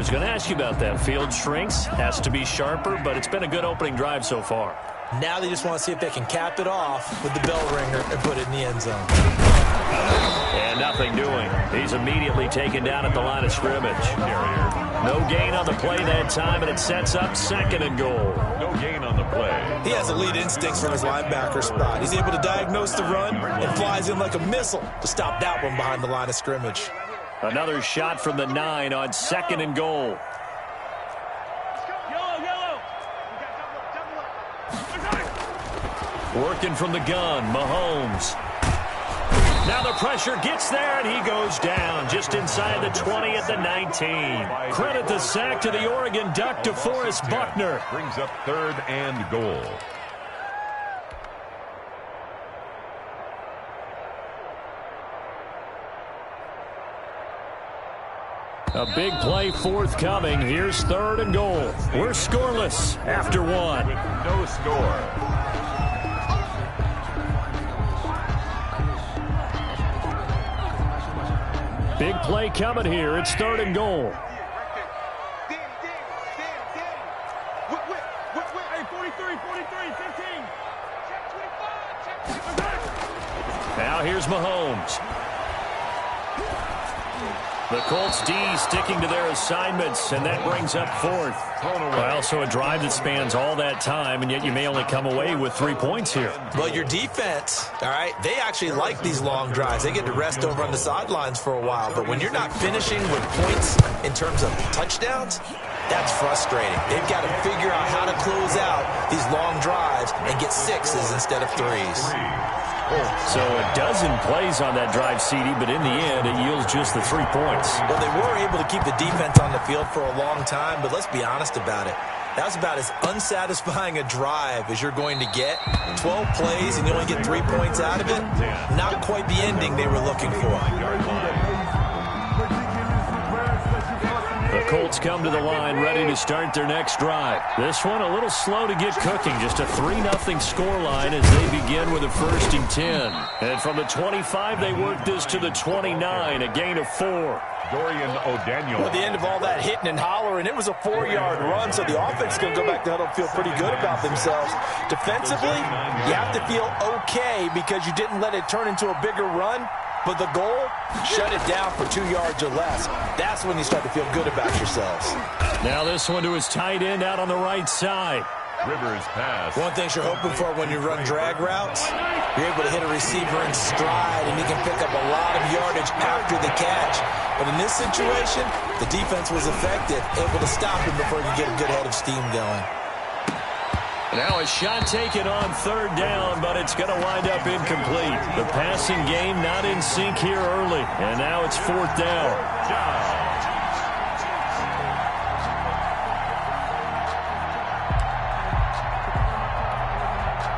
was going to ask you about that. Field shrinks, has to be sharper, but it's been a good opening drive so far. Now they just want to see if they can cap it off with the bell ringer and put it in the end zone. And nothing doing. He's immediately taken down at the line of scrimmage. No gain on the play that time, and it sets up 2nd and goal. No gain on the play. He has elite instincts from his linebacker spot. He's able to diagnose the run and flies in like a missile to stop that one behind the line of scrimmage. Another shot from the 9 on 2nd and goal. Working from the gun, Mahomes. Now the pressure gets there, and he goes down just inside the 20 at the 19. Credit the sack to the Oregon Duck, DeForest Buckner. Brings up 3rd and goal. A big play forthcoming. Here's 3rd and goal. We're scoreless after 1. With no score. Big play coming here. It's 3rd and goal. Now here's Mahomes. The Colts D sticking to their assignments, and that brings up 4th. Well, so a drive that spans all that time, and yet you may only come away with 3 points here. Well, your defense, all right, they actually like these long drives. They get to rest over on the sidelines for a while. But when you're not finishing with points in terms of touchdowns, that's frustrating. They've got to figure out how to close out these long drives and get 6s instead of 3s. So a dozen plays on that drive, CD, but in the end, it yields just the 3 points. Well, they were able to keep the defense on the field for a long time, but let's be honest about it. That was about as unsatisfying a drive as you're going to get. 12 plays and you only get 3 points out of it. Not quite the ending they were looking for. The Colts come to the line ready to start their next drive. This one a little slow to get cooking. Just a 3-0 scoreline as they begin with a 1st and 10. And from the 25, they work this to the 29, a gain of 4. Dorian O'Daniel. At the end of all that hitting and hollering, it was a 4-yard run, so the offense is going to go back to huddle and feel pretty good about themselves. Defensively, you have to feel okay because you didn't let it turn into a bigger run. But the goal, shut it down for 2 yards or less. That's when you start to feel good about yourselves. Now this one to his tight end out on the right side. Rivers pass. One thing you're hoping for when you run drag routes, you're able to hit a receiver in stride, and he can pick up a lot of yardage after the catch. But in this situation, the defense was effective, able to stop him before he could get a good head of steam going. Now a shot taken on 3rd down, but it's going to wind up incomplete. The passing game not in sync here early, and now it's 4th down.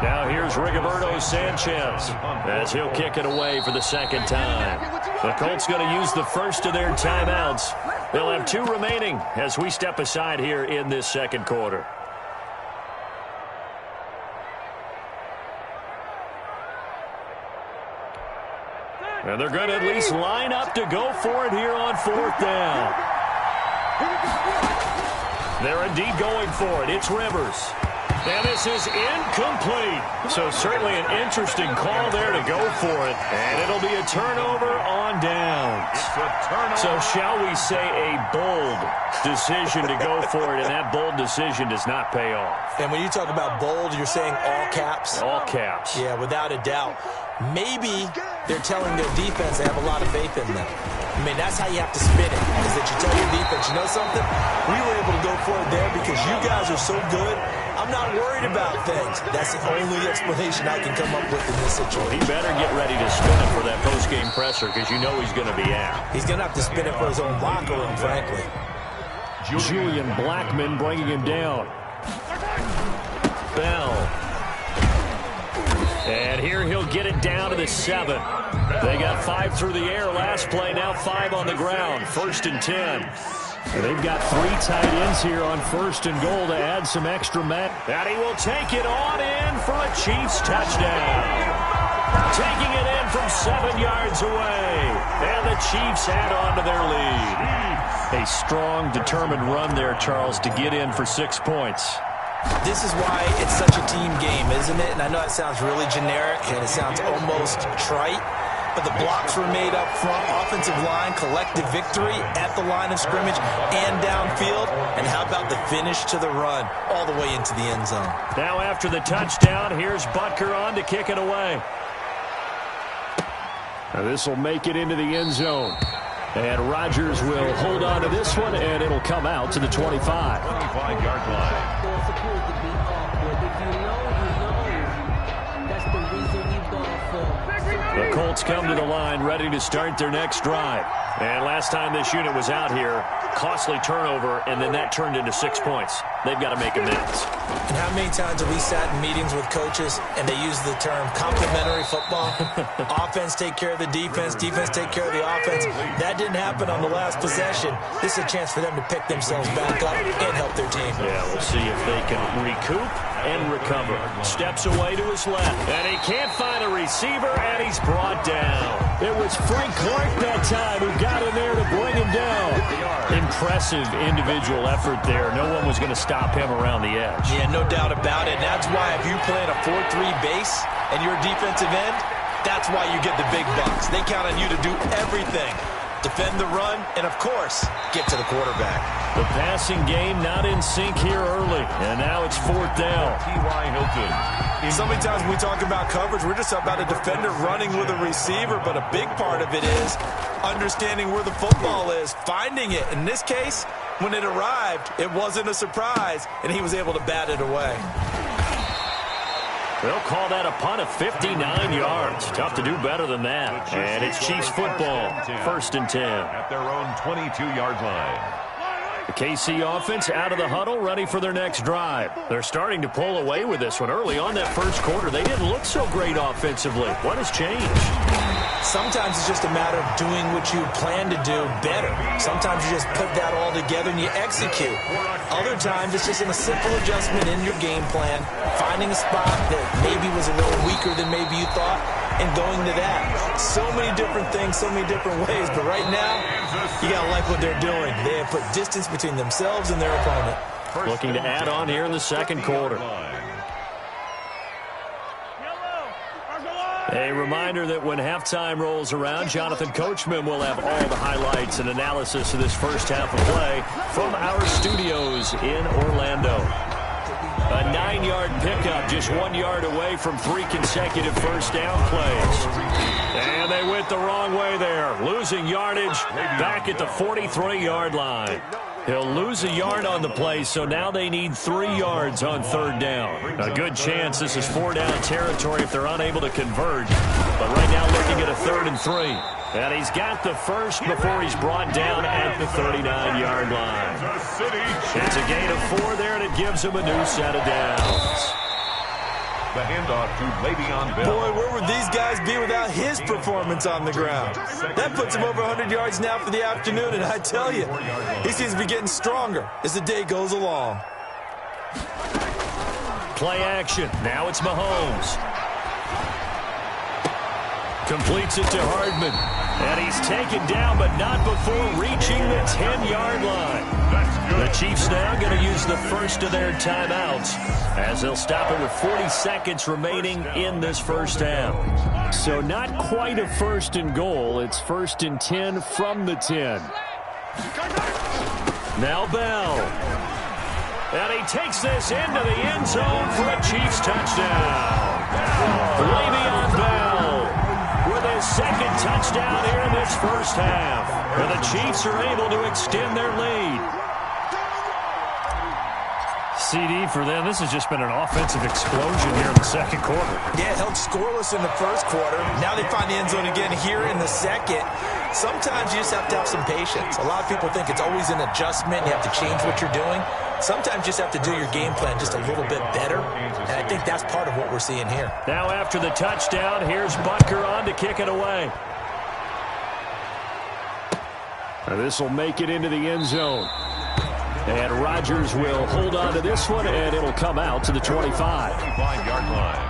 Now here's Rigoberto Sanchez as he'll kick it away for the 2nd time. The Colts going to use the first of their timeouts. They'll have 2 remaining as we step aside here in this 2nd quarter. And they're going to at least line up to go for it here on 4th down. They're indeed going for it. It's Rivers. And this is incomplete. So certainly an interesting call there to go for it. And it'll be a turnover on downs. So shall we say a bold decision to go for it, and that bold decision does not pay off. And when you talk about bold, you're saying all caps? All caps. Yeah, without a doubt. Maybe they're telling their defense they have a lot of faith in them. I mean, that's how you have to spin it, is that you tell your defense, you know something? We were able to go for it there because you guys are so good. I'm not worried about things. That's the only explanation I can come up with in this situation. He better get ready to spin it for that post-game presser because you know he's going to be out. He's going to have to spin it for his own locker room, frankly. Julian Blackmon bringing him down. Bell. And here he'll get it down to the 7. They got 5 through the air last play, now 5 on the ground. 1st and 10. And they've got 3 tight ends here on 1st and goal to add some extra men. And he will take it on in for a Chiefs touchdown. Taking it in from 7 yards away. And the Chiefs add on to their lead. A strong, determined run there, Charles, to get in for 6 points. This is why it's such a team game, isn't it? And I know it sounds really generic and it sounds almost trite, but the blocks were made up front, offensive line, collective victory at the line of scrimmage and downfield. And how about the finish to the run all the way into the end zone? Now after the touchdown, here's Butker on to kick it away. Now this will make it into the end zone. And Rodgers will hold on to this one, and it'll come out to the 25. 25-yard line. The Colts come to the line ready to start their next drive. And last time this unit was out here, costly turnover, and then that turned into 6 points. They've got to make amends. And how many times have we sat in meetings with coaches and they use the term complementary football? Offense take care of the defense, defense take care of the offense. That didn't happen on the last possession. This is a chance for them to pick themselves back up and help their team. Yeah, we'll see if they can recoup and recover. Steps away to his left, and he can't find a receiver, and he's brought down. It was Frank Clark that time who got in there to bring him down. Impressive individual effort there. No one was going to stop him around the edge. Yeah, no doubt about it. And that's why if you play in a 4-3 base and you're a defensive end, that's why you get the big bucks. They count on you to do everything. Defend the run, and, of course, get to the quarterback. The passing game not in sync here early, and now it's 4th down. T.Y. Hilton. So many times when we talk about coverage, we're just about a defender running with a receiver, but a big part of it is understanding where the football is, finding it. In this case, when it arrived, it wasn't a surprise, and he was able to bat it away. They'll call that a punt of 59 yards. Tough to do better than that. And it's Chiefs football, 1st and 10. At their own 22-yard line. The KC offense out of the huddle, ready for their next drive. They're starting to pull away with this one. Early on that first quarter, they didn't look so great offensively. What has changed? Sometimes it's just a matter of doing what you plan to do better. Sometimes you just put that all together and you execute. Other times it's just a simple adjustment in your game plan, finding a spot that maybe was a little weaker than maybe you thought, and going to that. So many different things, so many different ways, but right now, you got to like what they're doing. They have put distance between themselves and their opponent. Looking to add on here in the second quarter. A reminder that when halftime rolls around, Jonathan Coachman will have all the highlights and analysis of this first half of play from our studios in Orlando. A 9-yard pickup, just 1 yard away from 3 consecutive first down plays. And they went the wrong way there, losing yardage back at the 43-yard line. He'll lose a yard on the play, so now they need 3 yards on 3rd down. A good chance this is 4-down territory if they're unable to convert. But right now looking at a 3rd and 3. And he's got the first before he's brought down at the 39-yard line. It's a gain of 4 there, and it gives him a new set of downs. The handoff to Le'Veon Bell. Boy, where would these guys be without his performance on the ground? That puts him over 100 yards now for the afternoon, and I tell you, he seems to be getting stronger as the day goes along. Play action. Now it's Mahomes. Completes it to Hardman. And he's taken down, but not before reaching the 10-yard line. The Chiefs now going to use the first of their timeouts as they'll stop it with 40 seconds remaining in this first half. So not quite a 1st and goal. It's 1st and 10 from the 10. Now Bell. And he takes this into the end zone for a Chiefs touchdown. Le'Veon Bell with his 2nd touchdown here in this first half. And the Chiefs are able to extend their lead. CD for them. This has just been an offensive explosion here in the second quarter. Yeah, held scoreless in the first quarter. Now they find the end zone again here in the second. Sometimes you just have to have some patience. A lot of people think it's always an adjustment. You have to change what you're doing. Sometimes you just have to do your game plan just a little bit better. And I think that's part of what we're seeing here. Now after the touchdown, here's Butker on to kick it away. This will make it into the end zone. And Rodgers will hold on to this one, and it'll come out to the 25. 25-yard line.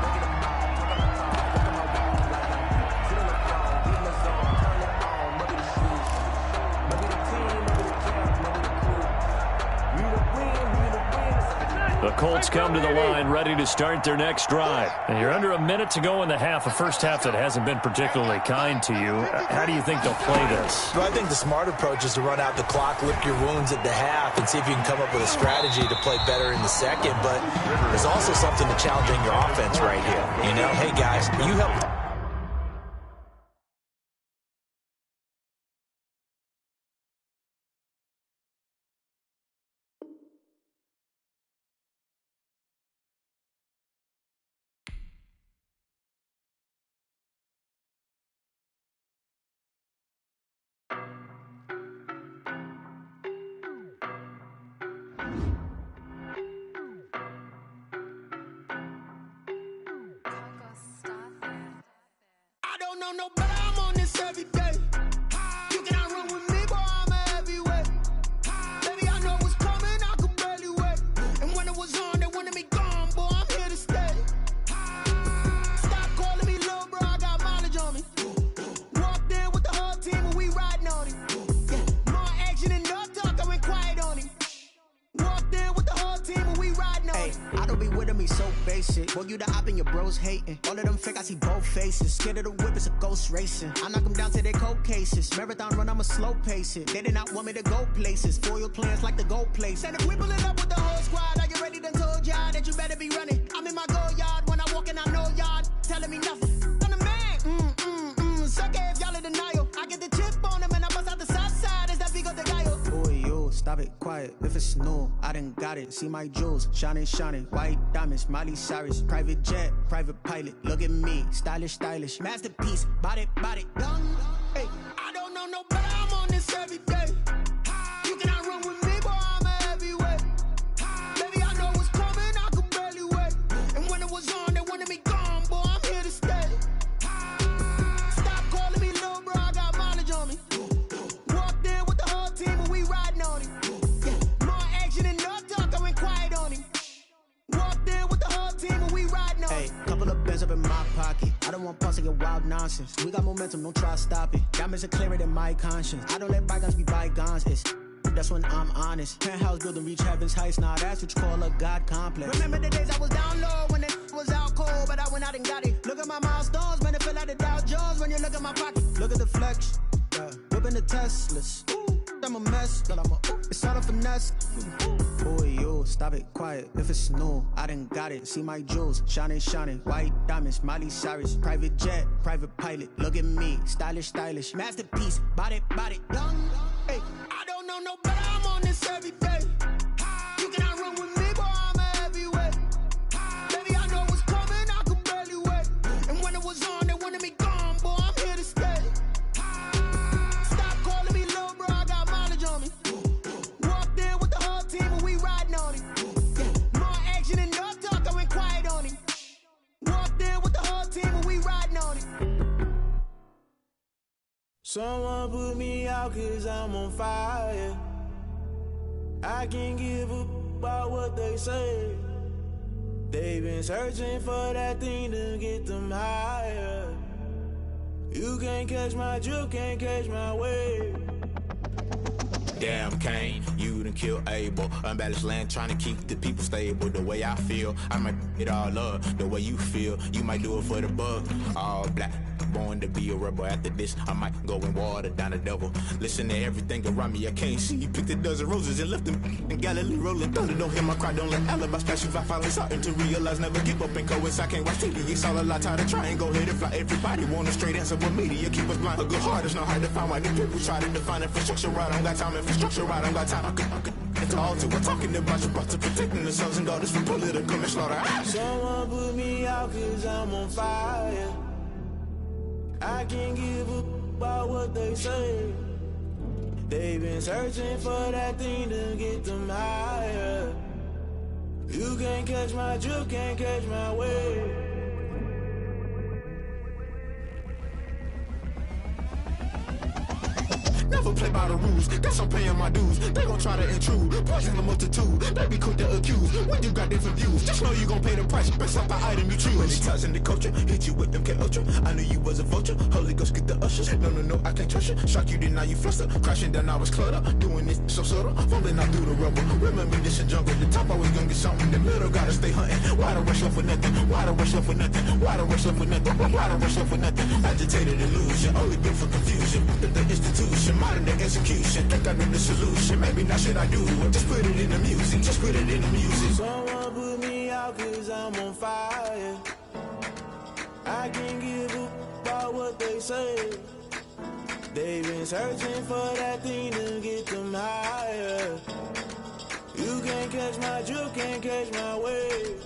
The Colts come to the line ready to start their next drive. And you're under a minute to go in the half, a first half that hasn't been particularly kind to you. How do you think they'll play this? Well, I think the smart approach is to run out the clock, lick your wounds at the half, and see if you can come up with a strategy to play better in the second. But there's also something to challenging your offense right here. You know, hey, guys, you help. No, but I'm on this every day. You cannot run with me, boy, I'm a heavyweight. Baby, I know what's coming, I could barely wait. And when it was on, they wanted me gone, boy, I'm here to stay. Stop calling me little bro, I got mileage on me. Walked in with the whole team and we riding on him. Yeah, more action and no talk, I went quiet on him. Walked in with the whole team and we riding on him. I don't be with me so basic. Boy, you the op and your bros hating. All of them fake, I see both faces. Scared of the whip, it's a ghost racing. I knock them down to their cold cases. Marathon run, I'ma slow pace it. They did not want me to go places. Foil plans like the gold place. And if we pull it up with the whole squad, are you ready? Done told y'all that you better be running. I'm in my go yard. When I walk in, I know y'all telling me nothing. I'm the man. Suck it if y'all in denial. I get the chip on them and I bust out the south side. Is that Vigo de Gallo? Boy, yo, stop it, quiet. If it's new, I done got it. See my jewels, shining, shining. White diamonds, Miley Cyrus. Private jet, private pilot. Look at me, stylish, stylish. Masterpiece, body, done. Hey, I don't know no better, I'm on this every day. You cannot run with me, boy, I'm a heavyweight. Baby, I know what's coming, I could barely wait. And when it was on, they wanted me gone, boy, I'm here to stay. Stop calling me little bro, I got mileage on me. Walked in with the whole team and we riding on him. Yeah, more action and no talk, I went quiet on him. Walked in with the whole team and we riding on him. hey, couple of bands up in my pocket. I don't want pause to get wild nonsense. We got momentum, don't try to stop it. Diamonds are clearer than my conscience. I don't let bygones be bygones. That's when I'm honest. Penthouse building reach heaven's heights. Now that's what you call a God complex. Remember the days I was down low when it was out cold, but I went out and got it. Look at my milestones, man, it feel like the Dow Jones when you look at my pocket. Look at the flex, yeah. Whipping the Teslas. I'm a mess, but it's all a finesse. Boy, yo, stop it, quiet. If it's new, I done got it. See my jewels, shining, shining. White diamonds, Miley Cyrus. Private jet, private pilot. Look at me, stylish, stylish. Masterpiece, body, done. Hey, I don't know no better, I'm on this every day. You cannot run with me, boy, I'm a heavyweight. Baby, I know what's coming, I could barely wait. And when it was on, they wanted me gone, boy, I'm here to stay. Stop calling me little bro, I got mileage on me. Walked in with the whole team and we riding on him. Yeah, more action and no talk, I went quiet on him. Walked in with the whole team and we riding on him. Someone put me out 'cause I'm on fire. I can't give up about what they say. They've been searching for that thing to get them higher. You can't catch my drift, can't catch my wave. Damn, Kane, you done killed Abel. Unbalanced land, trying to keep the people stable. The way I feel, I might it all up. The way you feel, you might do it for the bug. All black, born to be a rebel. After this, I might go and water down the devil. Listen to everything around me, I can't see. Picked a dozen roses and left them in Galilee rolling thunder. Don't hear my cry, don't let alibis pass you. I finally starting to realize, never give up and coincide. I can't watch TV, it's all a lot. Tired of trying, go ahead and fly. Everybody want a straight answer, but media keep us blind. A good heart is not hard to find. Why the people try to define infrastructure right? I don't got time, infrastructure right, I don't got time. I could it's all to we're talking about your to protecting the sons and daughters from political and slaughter. Someone put me out 'cause I'm on fire. I can't give up about what they say. They've been searching for that thing to get them higher. You can't catch my drift, can't catch my wave. Never play by the rules, guess I'm paying my dues. They gon' try to intrude, poison the multitude. They be quick to accuse. when you got different views. Just know you gon' pay the price based off the item you choose. When they ties in the culture, hit you with them K-Ultra. I knew you was a vulture. Holy Ghost get the ushers. No, I can't trust you. Shock you, then now you fluster. Crashing down, I was clutter. Doing this so subtle. Falling out through the rubble. Remember this a jungle. The top always gonna get something. In the middle, gotta stay hunting. Why the rush up for nothing? Why the rush up for nothing? Why the rush up for nothing? Why the rush up for nothing? Agitated illusion. Only built for confusion. The institution. Modern day execution. Think I know the solution. Maybe not shit I do. Just put it in the music. Just put it in the music. Someone put me out cause I'm on fire. I can't give up about what they say. They've been searching for that thing to get them higher. You can't catch my drift, can't catch my wave.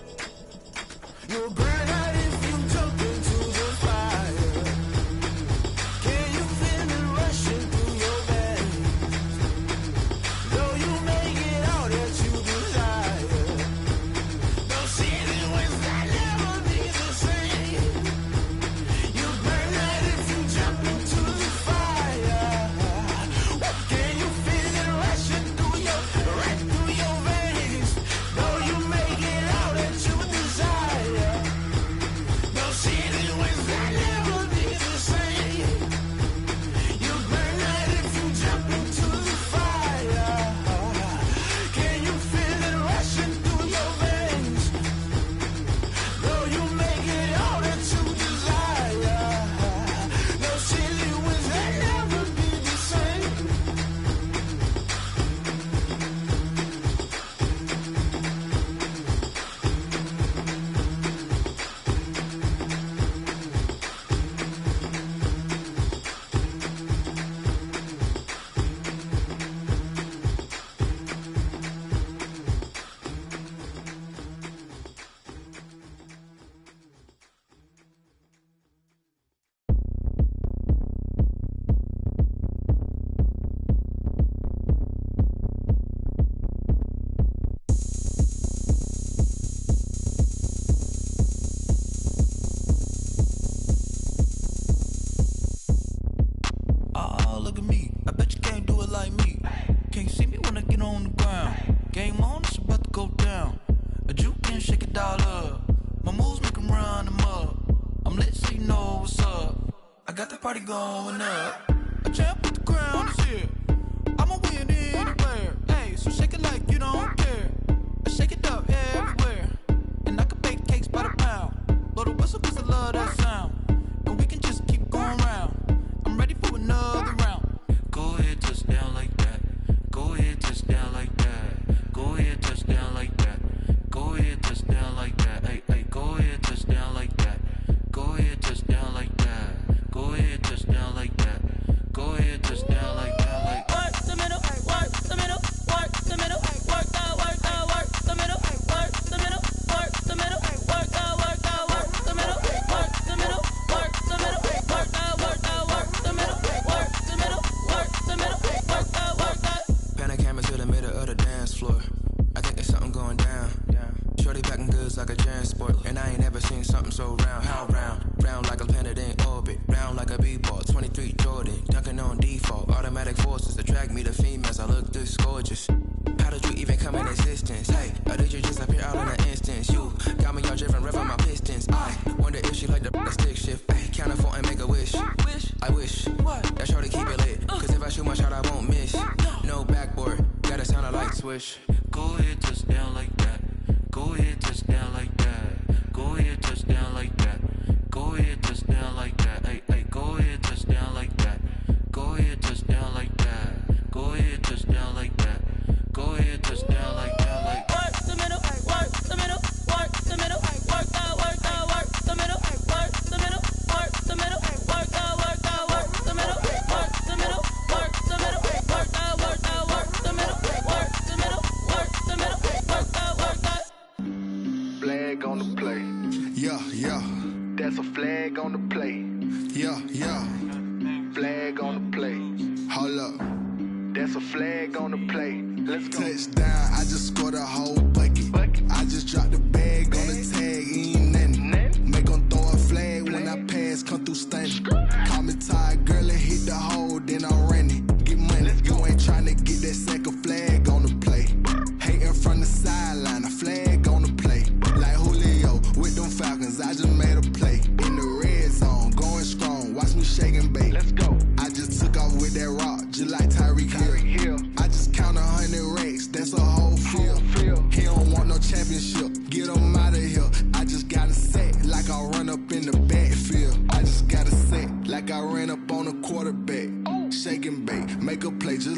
You'll burn out if you jump into the fire. Can you feel it rushing through your veins? Though you make it all that you desire. Those ceilings will never be the same. You burn out if you jump into the fire. Can you feel it rushing through your veins? Though you make it all that you desire. Those ceilings will never be the same. You burn out if you jump into the fire. Can you feel it rushing through your veins? Though you make it all that you desire. Those ceilings will never be the same. Oh, look at me. I bet you can't do it like me. Can't see me when I get on the ground. Game on, it's about to go down. A juke and shake it all up. My moves make 'em run them up. I'm lit so you know what's up. I got the party going up. A champ with the crown is here. I'ma win anywhere. Hey, so shake it like you don't care. I shake it up everywhere. And I can bake cakes by the pound. Blow the whistle 'cause I love that sound. And we can just keep going round. I'm ready for another round. Go ahead, touch down like that. Go ahead, touch down like that. Go ahead, touch down like that. Go ahead, touch down like that. Hey, hey, go ahead, touch down like that. Go ahead, touch down like that. Go ahead, touch down like that. Go ahead, touch down like that. Like work the middle, work the middle, work the middle, work that, work that, work the middle, work the middle, work the middle, work that, work that, work the middle, work the middle, work the middle, work that, work that, work the middle, work the middle, work the middle, work that, work that. Pan camera to the middle of the dance floor. I think there's something going down. Shorty packing goods like a transport. And I ain't never seen something so round. How round? Round like a planet in orbit. Round like a b-ball. 23 Jordan. Dunking on default. Automatic forces attract me to females. I look this gorgeous. How did you even come in existence? Hey, or did you just appear out in an instance? You got me all driven, revving my pistons. I wonder if she like the stick shift. Ay, count a 4 and make a wish. I wish that shorty keep it lit. Cause if I shoot my shot, I won't miss. No backboard. Gotta sound a light switch. go ahead, touch down like that. Go ahead, touch down like that. Go ahead, touch down like that. Go ahead, touch down like that. Hey, hey, go ahead, touch down like that. Go ahead, touch down like that. Go ahead, touch down like that. Go ahead, touch down like that. Like work the middle, work the middle, work the middle, work that, work that, work the middle, work the middle, work the middle, work that, work that, work the middle, work the middle, work the middle, work that, work that, work the middle, work the middle, work the middle, work that, work that. Flag on the play. Yeah, yeah. That's a flag on the play. Yeah, yeah. Flag on the play. Hold up. That's a flag on the play. Let's go. Touchdown, I just scored a whole bucket. I just dropped the bag on the tag, ain't nothing. Make 'em throw a flag when I pass, come through stunning. Call me tired, girl, and hit the hole, then I'm running. Get money, you ain't tryna get that second flag on the play. Hating from the sideline, a flag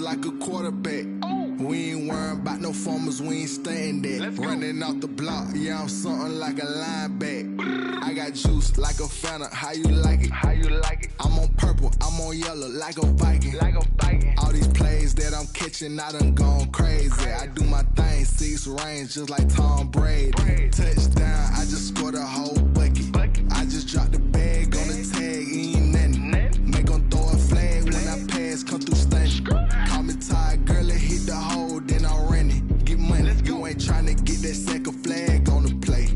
like a quarterback. We ain't worrying about no formers, we ain't staying there. Running off the block, yeah, I'm something like a linebacker. I got juice like a Fanta, how you like it? How you like it? I'm on purple, I'm on yellow, like a Viking. Like a Viking. All these plays that I'm catching, I done gone crazy. I do my thing, 6 range, just like Tom Brady. Touchdown, I just scored a whole bucket. I just dropped the bag on the tag, ain't nothing. Make 'em throw a flag when I pass, come through stunning. Call me tired, girl, it hit the hole, then I'm running. Get money, you ain't tryna get that second flag on the play.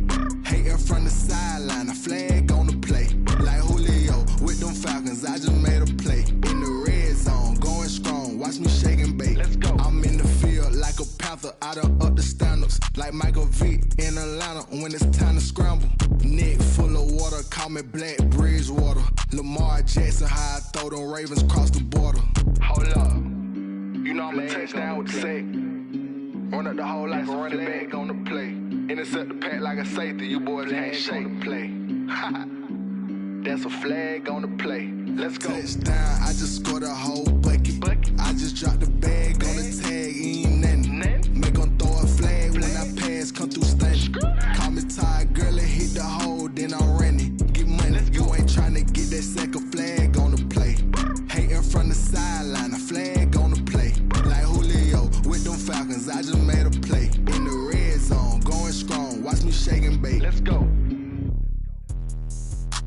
Hating from the sideline, a flag on the play. Like Julio with them Falcons, I just made a play. In the red zone, going strong, watch me shake and bake. I'm in the field like a panther, I done up the standards. Like Michael Vick in Atlanta when it's time to scramble. Neck full of water, call me Black Bridgewater. Lamar Jackson, how I throw them Ravens cross the border. Hold up, you know I'm a touchdown with the sack. Run up the hole like a running back on the play. Intercept the pack like a safety, you boys can't shake the play. That's a flag on the play. Let's go. Touchdown, I just scored a whole bucket. I just dropped the bag on the tag, ain't nothing. Make 'em throw a flag when I pass, come through stunning. Call me tired, girl, it hit the hole, then I'm running. Get money, you ain't tryna get that second flag on the play. Hating from the sideline, a flag on the play. Like Julio with them Falcons, I just made a play. In the red zone, going strong, watch me shake and bake. Let's go.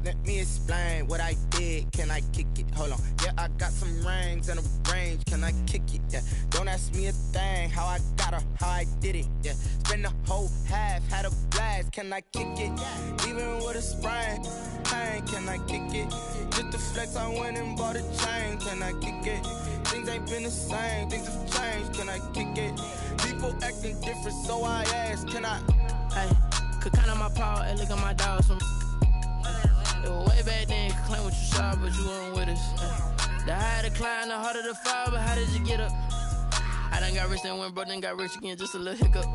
Let me explain what I did. Can I kick it? Hold on. Yeah, I got some rings and a range. Can I kick it? Yeah. Don't ask me a thing. How I got her, how I did it. Yeah. Spend the whole half, had a blast. Can I kick it? Even with a sprain. Pain, can I kick it? Just the flex, I went and bought a chain. Can I kick it? Things ain't been the same. Things have changed. Can I kick it? People acting different, so I ask. Can I? Hey, could count on my power and look at my dogs. It was way back then, could claim what you saw, but you weren't with us. The higher the climb, the harder the fall, but how did you get up? I done got rich, then went broke, then got rich again, just a little hiccup.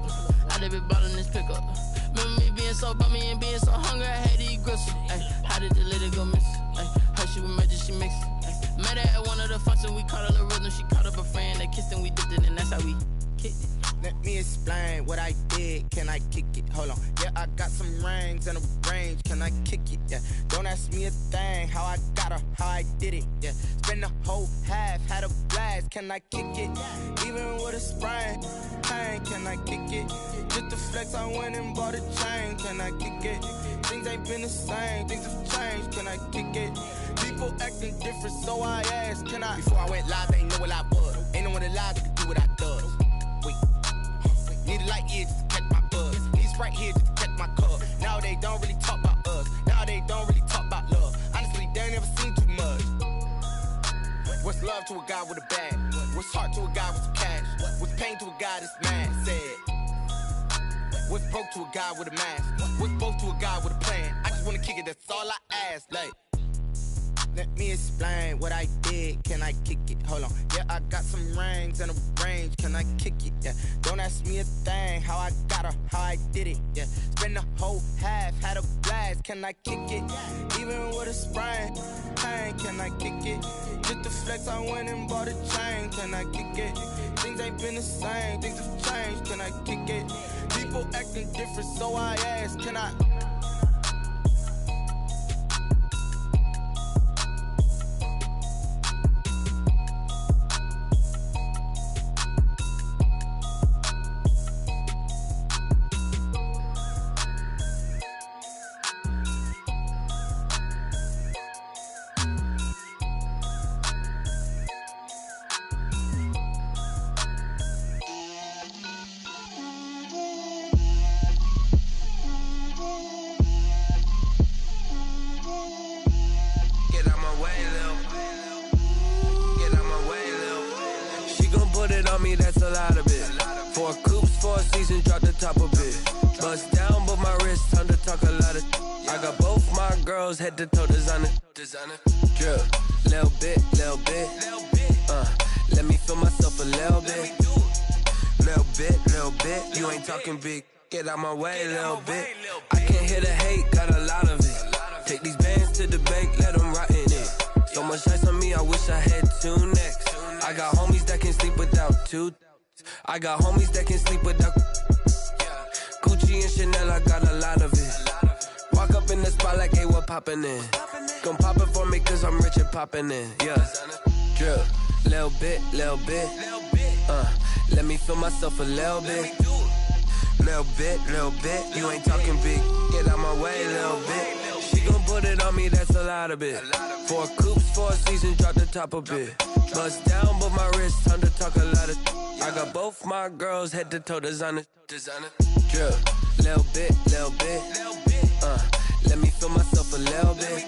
I done been ballin' this pickup. Remember me being so bummy and being so hungry, I had to eat gristle. Ay, how did the lady go miss? Ay, her she was magic, she mixed. Met her at one of the functions, we caught a little rhythm, she caught up a friend, they kissed and we dipped it, and that's how we kicked it. Let me explain what I did. Can I kick it? Hold on. Yeah, I got some rings and a range. Can I kick it? Yeah. Don't ask me a thing. How I got her, how I did it. Yeah. Spend the whole half, had a blast. Can I kick it? Even with a sprain. Pain, can I kick it? Just the flex, I went and bought a chain. Can I kick it? Things ain't been the same. Things have changed. Can I kick it? People acting different, so I asked. Can I? Before I went live, they ain't know what I was. Ain't no one alive that could do what I does. Wait. Need a light year just to catch my buzz. These right here just to catch my cup. Now they don't really talk about us. Now they don't really talk about love. Honestly, they ain't never seen too much. What's love to a guy with a bag? What's heart to a guy with some cash? What's pain to a guy that's mad? Said. What's broke to a guy with a mask? What's both to a guy with a plan? I just wanna kick it, that's all I ask. Like, let me explain what I did. Can I kick it? Hold on. Yeah, I got some rings and a range. Can I kick it? Yeah. Don't ask me a thing. How I got her, how I did it. Yeah. Spend the whole half, had a blast. Can I kick it? Even with a sprain. Pain, can I kick it? Just the flex, I went and bought a chain. Can I kick it? Things ain't been the same. Things have changed. Can I kick it? People acting different, so I ask. Can I? That's a lot of it. 4 coops, 4 seasons, drop the top of it. Bust down, but my wrist, time to talk a lot of. I got both my girls head to toe designer. Drill, little bit. Let me feel myself a little bit. Little bit. You ain't talking big. Get out my way, little bit. I can't hear the hate, got a lot of it. Take these bands to the bank, let them rot in it. So much ice on me, I wish I had 2 necks. I got homies that can sleep without two. I got homies that can sleep without. Gucci and Chanel, I got a lot of it. Walk up in the spot like, hey, what poppin' in? Gon' pop it for me cause I'm rich and poppin' in, yeah. Drip, little bit, let me feel myself a little bit. Little bit, you ain't talking big. Get out my way, little bit. She gon' put it on me, that's a lot of it. 4 coupes, 4 seasons, drop the top a bit. Bust down, but my wrist, time to talk a lot of. I got both my girls head to toe designer. Drip, little bit, let me feel myself a little bit.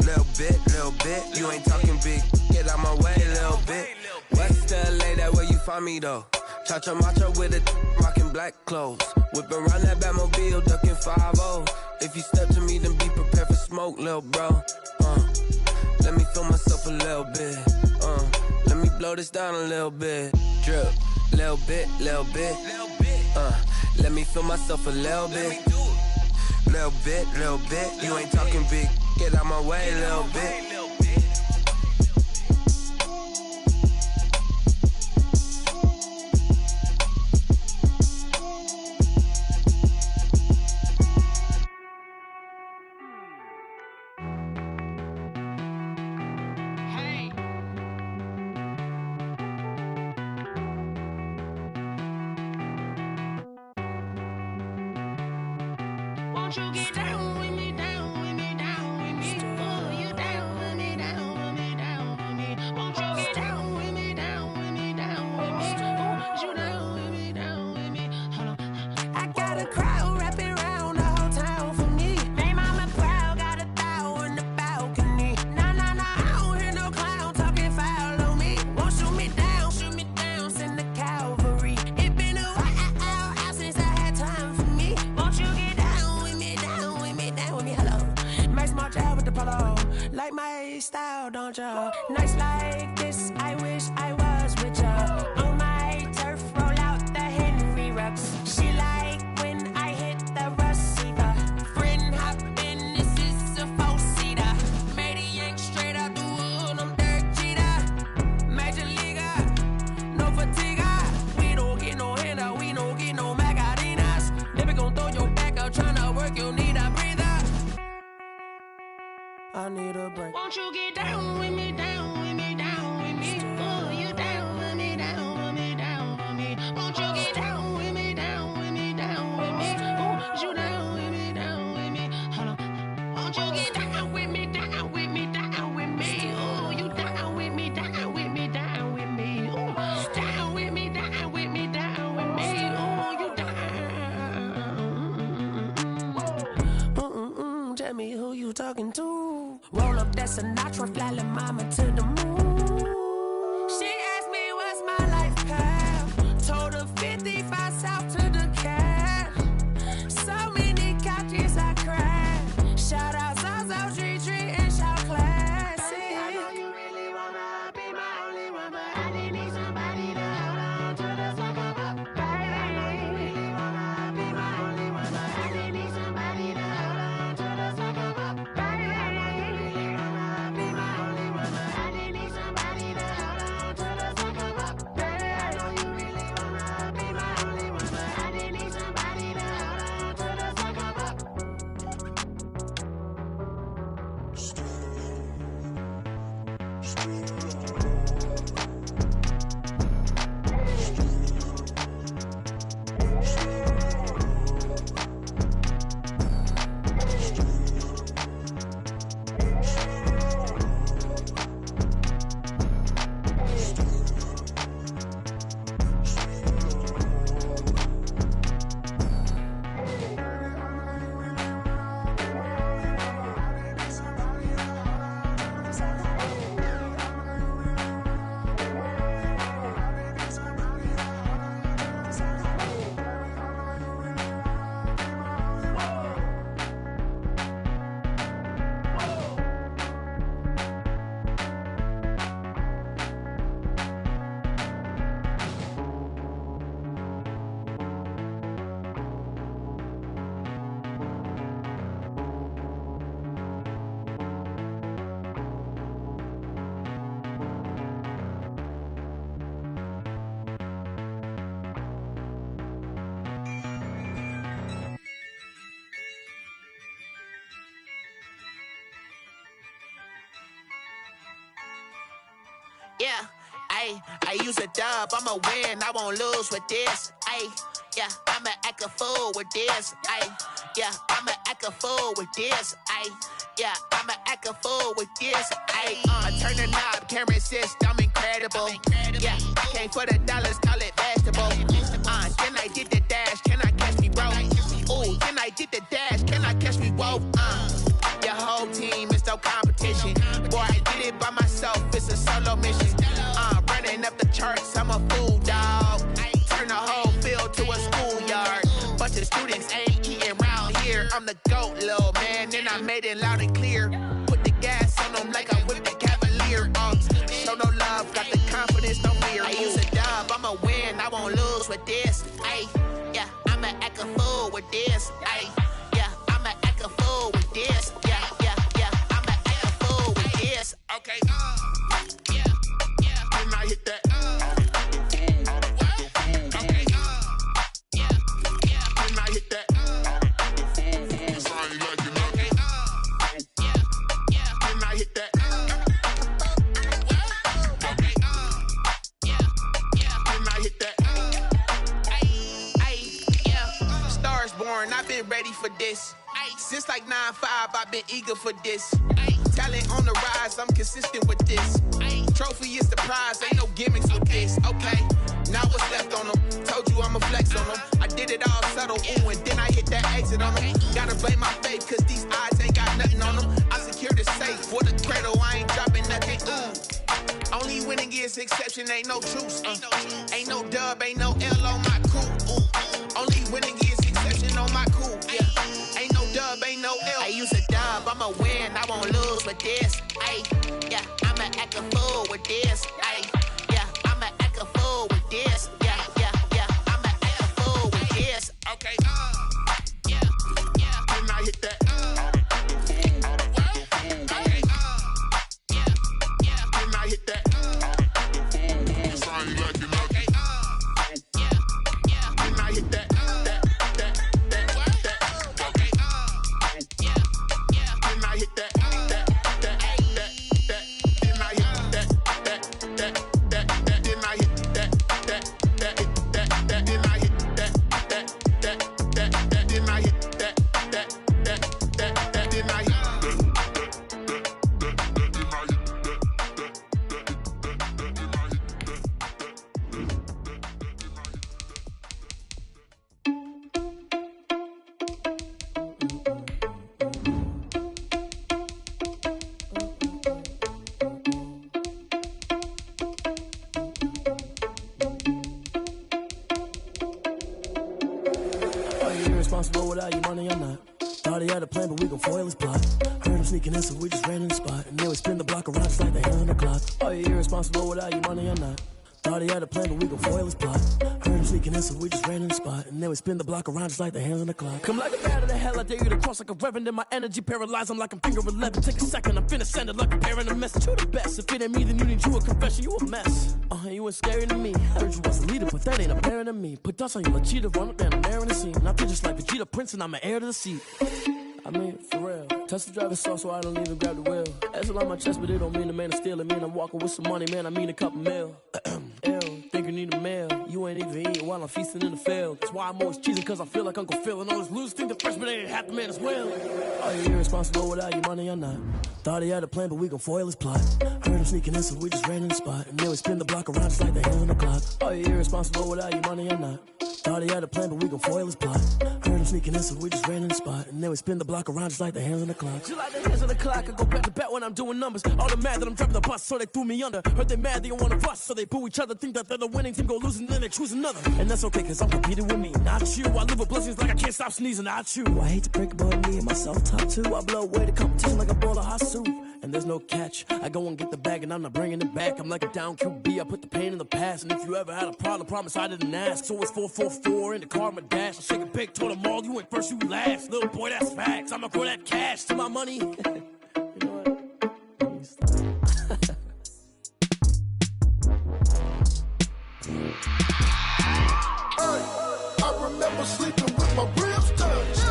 Little bit, you ain't talking big. Get out my way, little bit. West LA, that where you find me though. Cha-cha matcha with it, rockin' black clothes. Whip around that Batmobile, duckin' 5-0. If you step to me, then be prepared for smoke, lil' bro. Let me feel myself a little bit. Let me blow this down a little bit. Drip, little bit. Let me feel myself a little bit. Little bit, you ain't talking big. Get out my way, little bit. Won't you get down with me, down with me, down with me? Oh, you down with me, down with me, down with me. Won't you get down with me, down with me, down with me? Oh, you down with me, down with me? Hold on. I got a crowd wrapping around the whole town for me. Hey, mama proud, got a thou in the balcony. Nah, I don't hear no clown talking foul on me. Won't shoot me down, send the cavalry. It been a while since I had time for me. Won't you get down with me, down with me, down with me? Hello. Nice smart out with the polo. Like my style, don't ya? Nice like this, I wish I was with ya. On my turf, roll out the Henry Rux. She like when I hit the receiver. Friend hop in, this is a 4-seater. Made a yank straight out the wood, I'm Derek Jeter. Major leaguer, no fatigue. We don't get no handout, we don't get no Macadinas. Never gon' throw your back out, tryna work, you need a breather. I need a break. Won't you get down with me, down with me, down with me? Oh, you down with me, down with me, down with me? Won't you get down with me, down with me, down with me? Oh, you down with me, down with me? Hold on. Won't you get down with me, down with me, down with me? Oh, you down with me, down with me, down with me? Oh, down with me, down with me, down with me? Oh, you down. Tell me who you talking to. Roll up that Sinatra, fly la mama to the moon. She asked me what's my life path. Told her 55 south to the cat. So many couches I crashed. Shout out South Tree and shout classy. I know you really wanna be my only one, but I didn't need somebody to hold on to the sucker up, baby. I know you really wanna be my only one, but I didn't need somebody to hold on to the sucker up, baby. Yeah, I use a dub, I'ma win, I won't lose with this. Yeah, I'ma act a fool with this. Yeah, I'ma act a fool with this. Yeah, I'ma act a fool with this. Turn the knob, camera assist, I'm incredible. Yeah, came for the dollars, call it vegetable. Then I did the dash, can I catch me, bro? Ooh, then I did the dash, can I catch me, whoa? Your whole team is no competition. Boy, I did it by myself, it's a solo mission. Running up the charts, I'm a fool, dog. Turn the whole field to a schoolyard. Bunch of students ain't eating round here. I'm the GOAT, little man, and I made it loud and clear. Put the gas on them like I whipped the Cavalier. Show no love, got the confidence, no fear. I use a dub, I'ma win, I won't lose with this. Yeah, I'ma act a fool with this. Yeah, I'ma act a fool with this. Yeah, I'ma act a fool with this. Okay, yeah, and I hit that. I've been ready for this. Since like 9-5, I've been eager for this. Talent on the rise, I'm consistent with this. Trophy is the prize, ain't no gimmicks with this. Okay, now what's left on them? Told you I'ma flex on them. I did it all subtle, ooh, and then I hit that exit on them. Gotta blame my faith, cause these odds ain't got nothing on them. I secured the safe for the cradle, I ain't dropping nothing, ooh. Only winning is exception, ain't no truce. Ain't no dub, ain't no L on my coup. Only winning is exception on my coup. Yeah, ain't no dub, ain't no L. I use a dub, I'ma win, I won't lose with this. Yeah, I'ma act a fool with this. Yeah, I'ma act a fool with this. Yeah, I'ma act a fool with this. Okay, yeah, and I hit that. Without your money, I'm not. Thought he had a plan, but we gon' foil his plot. Heard him sneaking in, so we just ran in the spot. And then we spin the block around just like the hand on the clock. Oh, you're irresponsible without your money, I'm not. Thought he had a plan, but we gon' foil his plot. Heard him sneaking in, so we just ran in the spot. And then we spin the block around just like the hands on the clock. Come like a bat of the hell, I dare you to cross like a reverend. And my energy paralyzed, I'm like I'm finger 11. Take a second, I'm finna send it like a parent a message. You the best, if it ain't me, then you need you a confession. You a mess, you ain't scary to me. Heard you was a leader, but that ain't apparent to me. Put dust on you like cheetah, run up down the air in the scene. And I feel just like Vegeta Prince, and I'm an heir to the seat. I mean, for real. Touch the driver's soft, so I don't even grab the wheel. That's on my chest, but it don't mean the man is stealing. Mean I'm walking with some money, man, I mean a couple mil. Ew, think you need a meal. You ain't even eating while I'm feasting in the field. That's why I'm always cheesing, cause I feel like Uncle Phil. And all those losers think the freshman ain't half the man as well. Oh, you're irresponsible without your money, I'm not. Thought he had a plan, but we gon' foil his plot. Heard him sneaking in, so we just ran in the spot. And then we spin the block around just like the hands on the clock. Oh, you're irresponsible without your money, I'm not. Thought he had a plan, but we gon' foil his plot. Heard him sneaking in, so we just ran in the spot. And then we spin the block around just like the hands on the clock. Just like the hands on the clock, I go back to back when I'm doing numbers. All the mad that I'm dropping the bus, so they threw me under. Heard they mad, they don't wanna bust, so they boo each other. Think that they're the winning team, go losing, then they choose another. And that's okay, cause I'm competing with me, not you. I live with blessings like I can't stop sneezing, not you. I hate to break it, but me and myself top two. I blow away the competition like a bowl of hot soup. And there's no catch, I go and get the bag and I'm not bringing it back. I'm like a down QB, I put the pain in the past. And if you ever had a problem, promise I didn't ask. So it's 444 in the car, my dash. I shake a big, told them all, you ain't first, you last. Little boy, that's facts, I'ma grow that cash to my money. You know what? I remember sleeping with my ribs touched.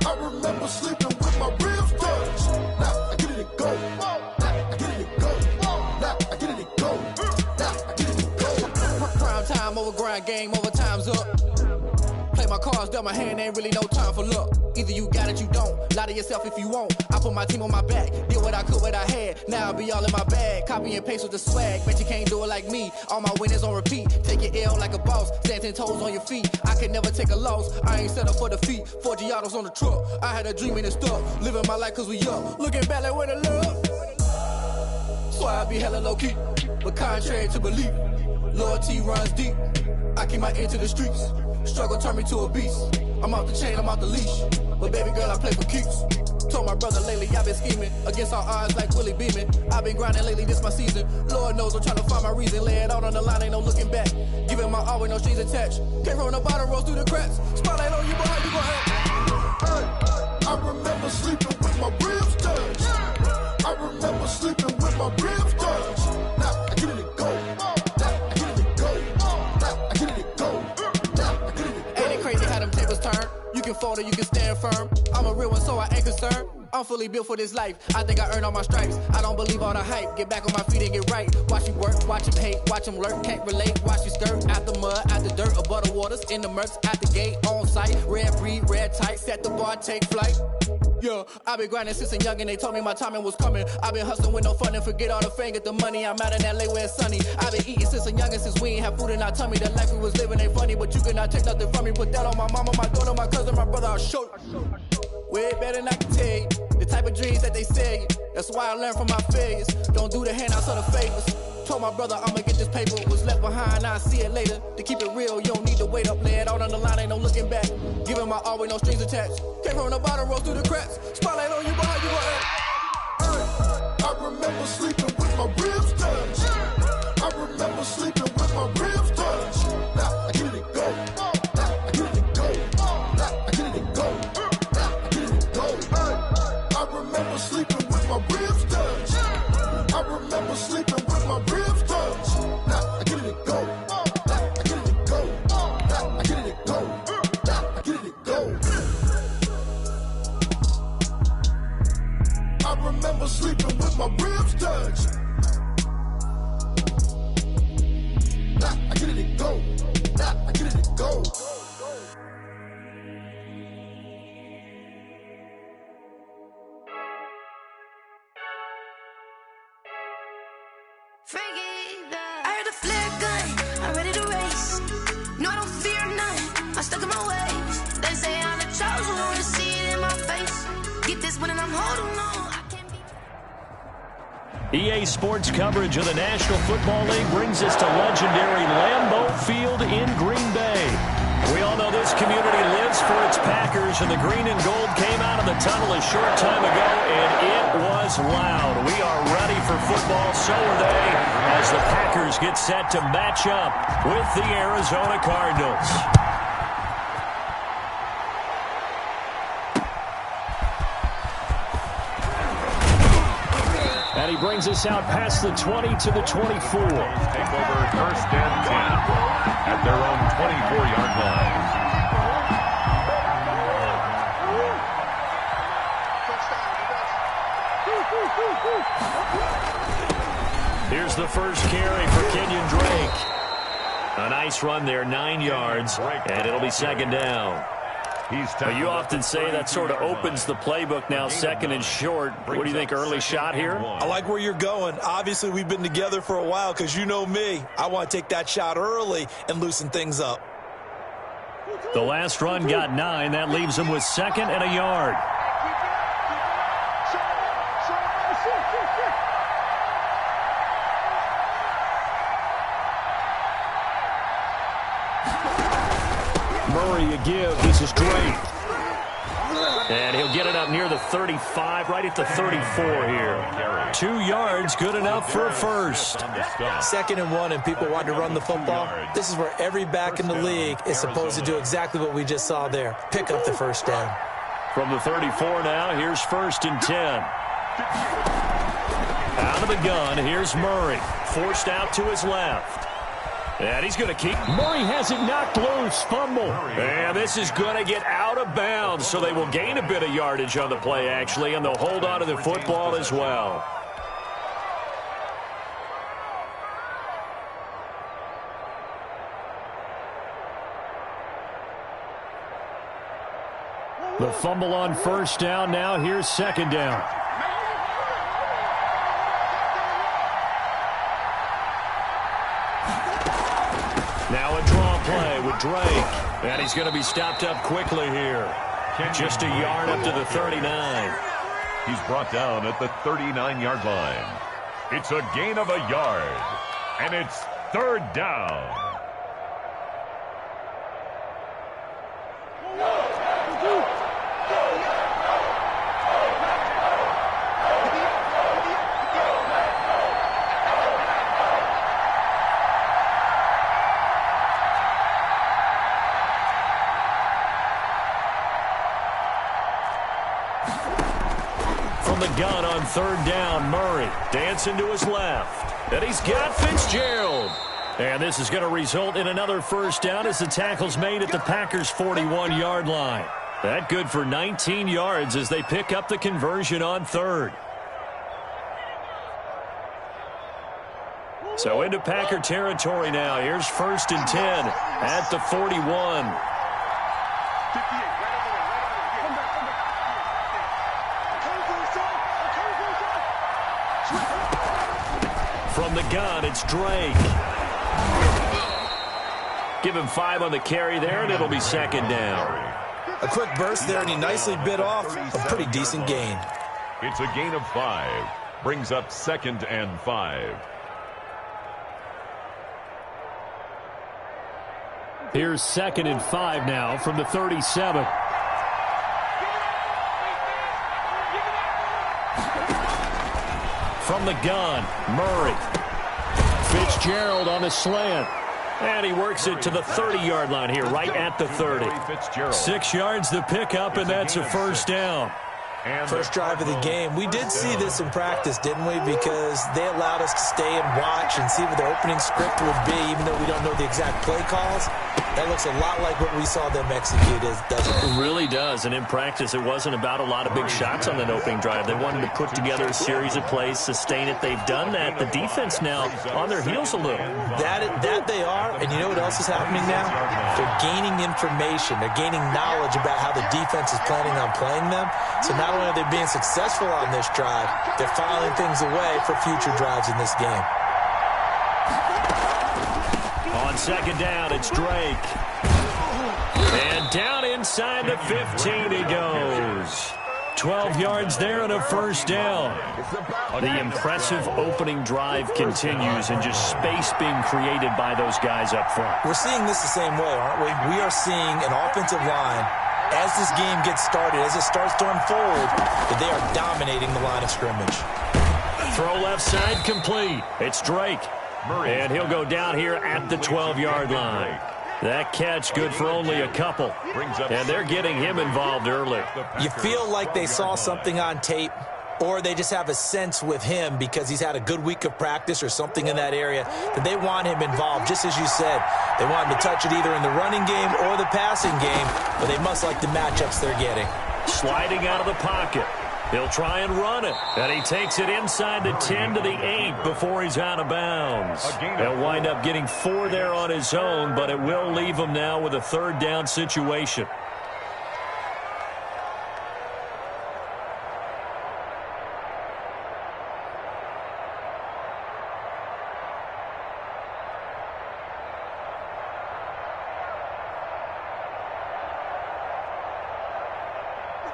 I remember sleeping with my ribs touched. Now I get it and go. Now I get it and go. Now I get it and go. around, game over, time's up. Play my cards, dealt my hand, ain't really no time for luck. Either you got it, you don't. Lie to yourself if you won't. I put my team on my back, did what I could, what I had. Now I'll be all in my bag, copy and paste with the swag. Bet you can't do it like me. All my winners on repeat. Take your L like a boss, stand 10 toes on your feet. I can never take a loss. I ain't set up for defeat. 4 Giottos on the truck. I had a dream and it stuck. Living my life cause we up. Looking back like where the love. So I be hella low key, but contrary to belief, loyalty runs deep. I keep my ear to the streets. Struggle turned me to a beast. I'm off the chain, I'm off the leash. But baby girl, I play for keeps. Told my brother lately, I've been scheming against all odds like Willie Beeman. I've been grinding lately, this my season. Lord knows I'm trying to find my reason. Lay it out on the line, ain't no looking back. Giving my all with no strings attached. Came from the bottom, rose through the cracks. Spotlight on you, boy, you gon' have. I remember sleeping with my ribs touched. I remember sleeping with my ribs touched. Now I get it to go. Now I get it to go. Now I get it to go. Now I get it to go. Ain't it crazy how them tables turn? You can fold or you can stand firm. I'm a real one, so I ain't concerned. I'm fully built for this life. I think I earned all my stripes. I don't believe all the hype. Get back on my feet and get right. Watch you work, watch him hate, watch him lurk. Can't relate, watch you skirt. Out the mud, out the dirt, above the waters, in the murks, out the gate, on site. Red breed, red tight, set the bar, take flight. Yeah, I've been grinding since a youngin'. They told me my timing was coming. I've been hustling with no fun and forget all the fame, get the money. I'm out in LA where it's sunny. I've been eating since a youngin', since we ain't have food in our tummy. The life we was living ain't funny, but you cannot take nothing from me. Put that on my mama, my daughter, my cousin, my brother, I'll show you. Way better than I can tell you. The type of dreams that they sell you. That's why I learned from my failures. Don't do the handouts or the favors. Told my brother I'ma get this paper. Was left behind, I'll see it later. To keep it real, you don't need to wait up. Lay it out on the line, ain't no looking back. Giving my all with no strings attached. Came from the bottom, rose through the cracks. Spotlight on you, boy, you gon' have. I remember sleeping with my ribs touched. I remember sleeping with my ribs touched. Now I get it to go. Now I get it to go. Now I get it to go. Now I get it to go. I remember sleeping with my ribs touched. I remember sleeping with my ribs touched. Now I get it to go. Now I get it to go. Now I get it to go. Now I get it to go. I remember sleeping with my ribs touched. Now I get it to go. Now I get it to go. I heard the flare gun, I'm ready to race. No, I don't fear none, I'm stuck in my ways. They say I'm the chosen one, to see it in my face. Get this one and I'm holding on. EA Sports coverage of the National Football League brings us to legendary Lambeau Field in Green Bay. We all know this community lives for its Packers, and the green and gold came out of the tunnel a short time ago, and it was loud. We are ready for football, so are they, as the Packers get set to match up with the Arizona Cardinals. And he brings us out past the 20 to the 24. Take over first and 10 at their own 24-yard line. Here's the first carry for Kenyon Drake. A nice run there, 9 yards, and it'll be second down. But you often say that sort of opens the playbook now, second and short. What do you think, early shot here? I like where you're going. Obviously, we've been together for a while because you know me. I want to take that shot early and loosen things up. The last run got 9. That leaves him with second and a yard. Murray a give. This is Drake. And he'll get it up near the 35, right at the 34 here. 2 yards, good enough for a first. Second and 1, and people want to run the football. This is where every back in the league is supposed to do exactly what we just saw there. Pick up the first down. From the 34 now, here's first and 10. Out of the gun, here's Murray. Forced out to his left. And he's going to keep. Murray has it knocked loose. Fumble. And this is going to get out of bounds, so they will gain a bit of yardage on the play, actually, and they'll hold on to the football as well. The fumble on first down. Now here's second down. Now a draw play with Drake. And he's going to be stopped up quickly here. Just a yard up to the 39. He's brought down at the 39-yard line. It's a gain of a yard. And it's third down. The gun on third down, Murray dancing to his left, and he's got Fitzgerald. And this is going to result in another first down as the tackle's made at the Packers' 41-yard line. That good for 19 yards as they pick up the conversion on third. So into Packer territory now. Here's 1st and 10 at the 41. From the gun, it's Drake. Give him 5 on the carry there, and it'll be second down. A quick burst there, and he nicely bit off a pretty decent gain. It's a gain of 5. Brings up 2nd and 5. Here's 2nd and 5 now from the 37. From the gun, Murray. Fitzgerald on the slant. And he works it to the 30-yard line here, right at the 30. 6 yards to pick up, and that's a first down. First drive of the game. We did see this in practice, didn't we? Because they allowed us to stay and watch and see what the opening script would be, even though we don't know the exact play calls. That looks a lot like what we saw them execute, doesn't it? It really does. And in practice, it wasn't about a lot of big shots on that opening drive. They wanted to put together a series of plays, sustain it. They've done that. The defense now on their heels a little. That they are. And you know what else is happening now? They're gaining information. They're gaining knowledge about how the defense is planning on playing them. So not only are they being successful on this drive, they're filing things away for future drives in this game. On second down, it's Drake. And down inside the 15 he goes. 12 yards there and a first down. The impressive opening drive continues and just space being created by those guys up front. We're seeing this the same way, aren't we? We are seeing an offensive line, as this game gets started, as it starts to unfold, that they are dominating the line of scrimmage. Throw left side complete. It's Drake. And he'll go down here at the 12-yard line. That catch good for only a couple. And they're getting him involved early. You feel like they saw something on tape, or they just have a sense with him because he's had a good week of practice or something in that area that they want him involved. Just as you said, they want him to touch it either in the running game or the passing game, but they must like the matchups they're getting. Sliding out of the pocket. He'll try and run it. And he takes it inside the 10 to the 8 before he's out of bounds. He'll wind up getting 4 there on his own, but it will leave him now with a third down situation.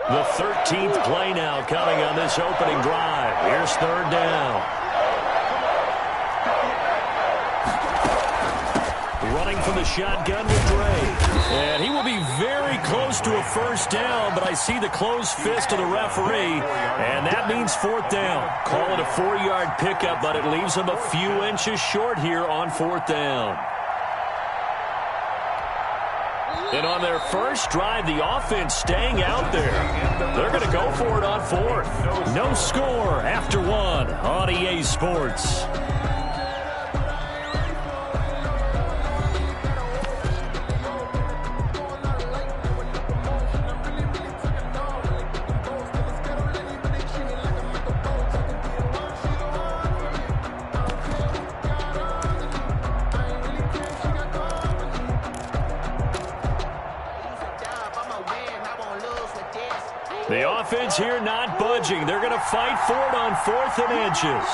The 13th play now coming on this opening drive. Here's third down. Running from the shotgun with Drake. And he will be very close to a first down, but I see the closed fist of the referee, and that means fourth down. Call it a 4-yard pickup, but it leaves him a few inches short here on fourth down. And on their first drive, the offense staying out there. They're going to go for it on fourth. No score after 1 on EA Sports. The offense here not budging. They're going to fight for it on 4th and inches.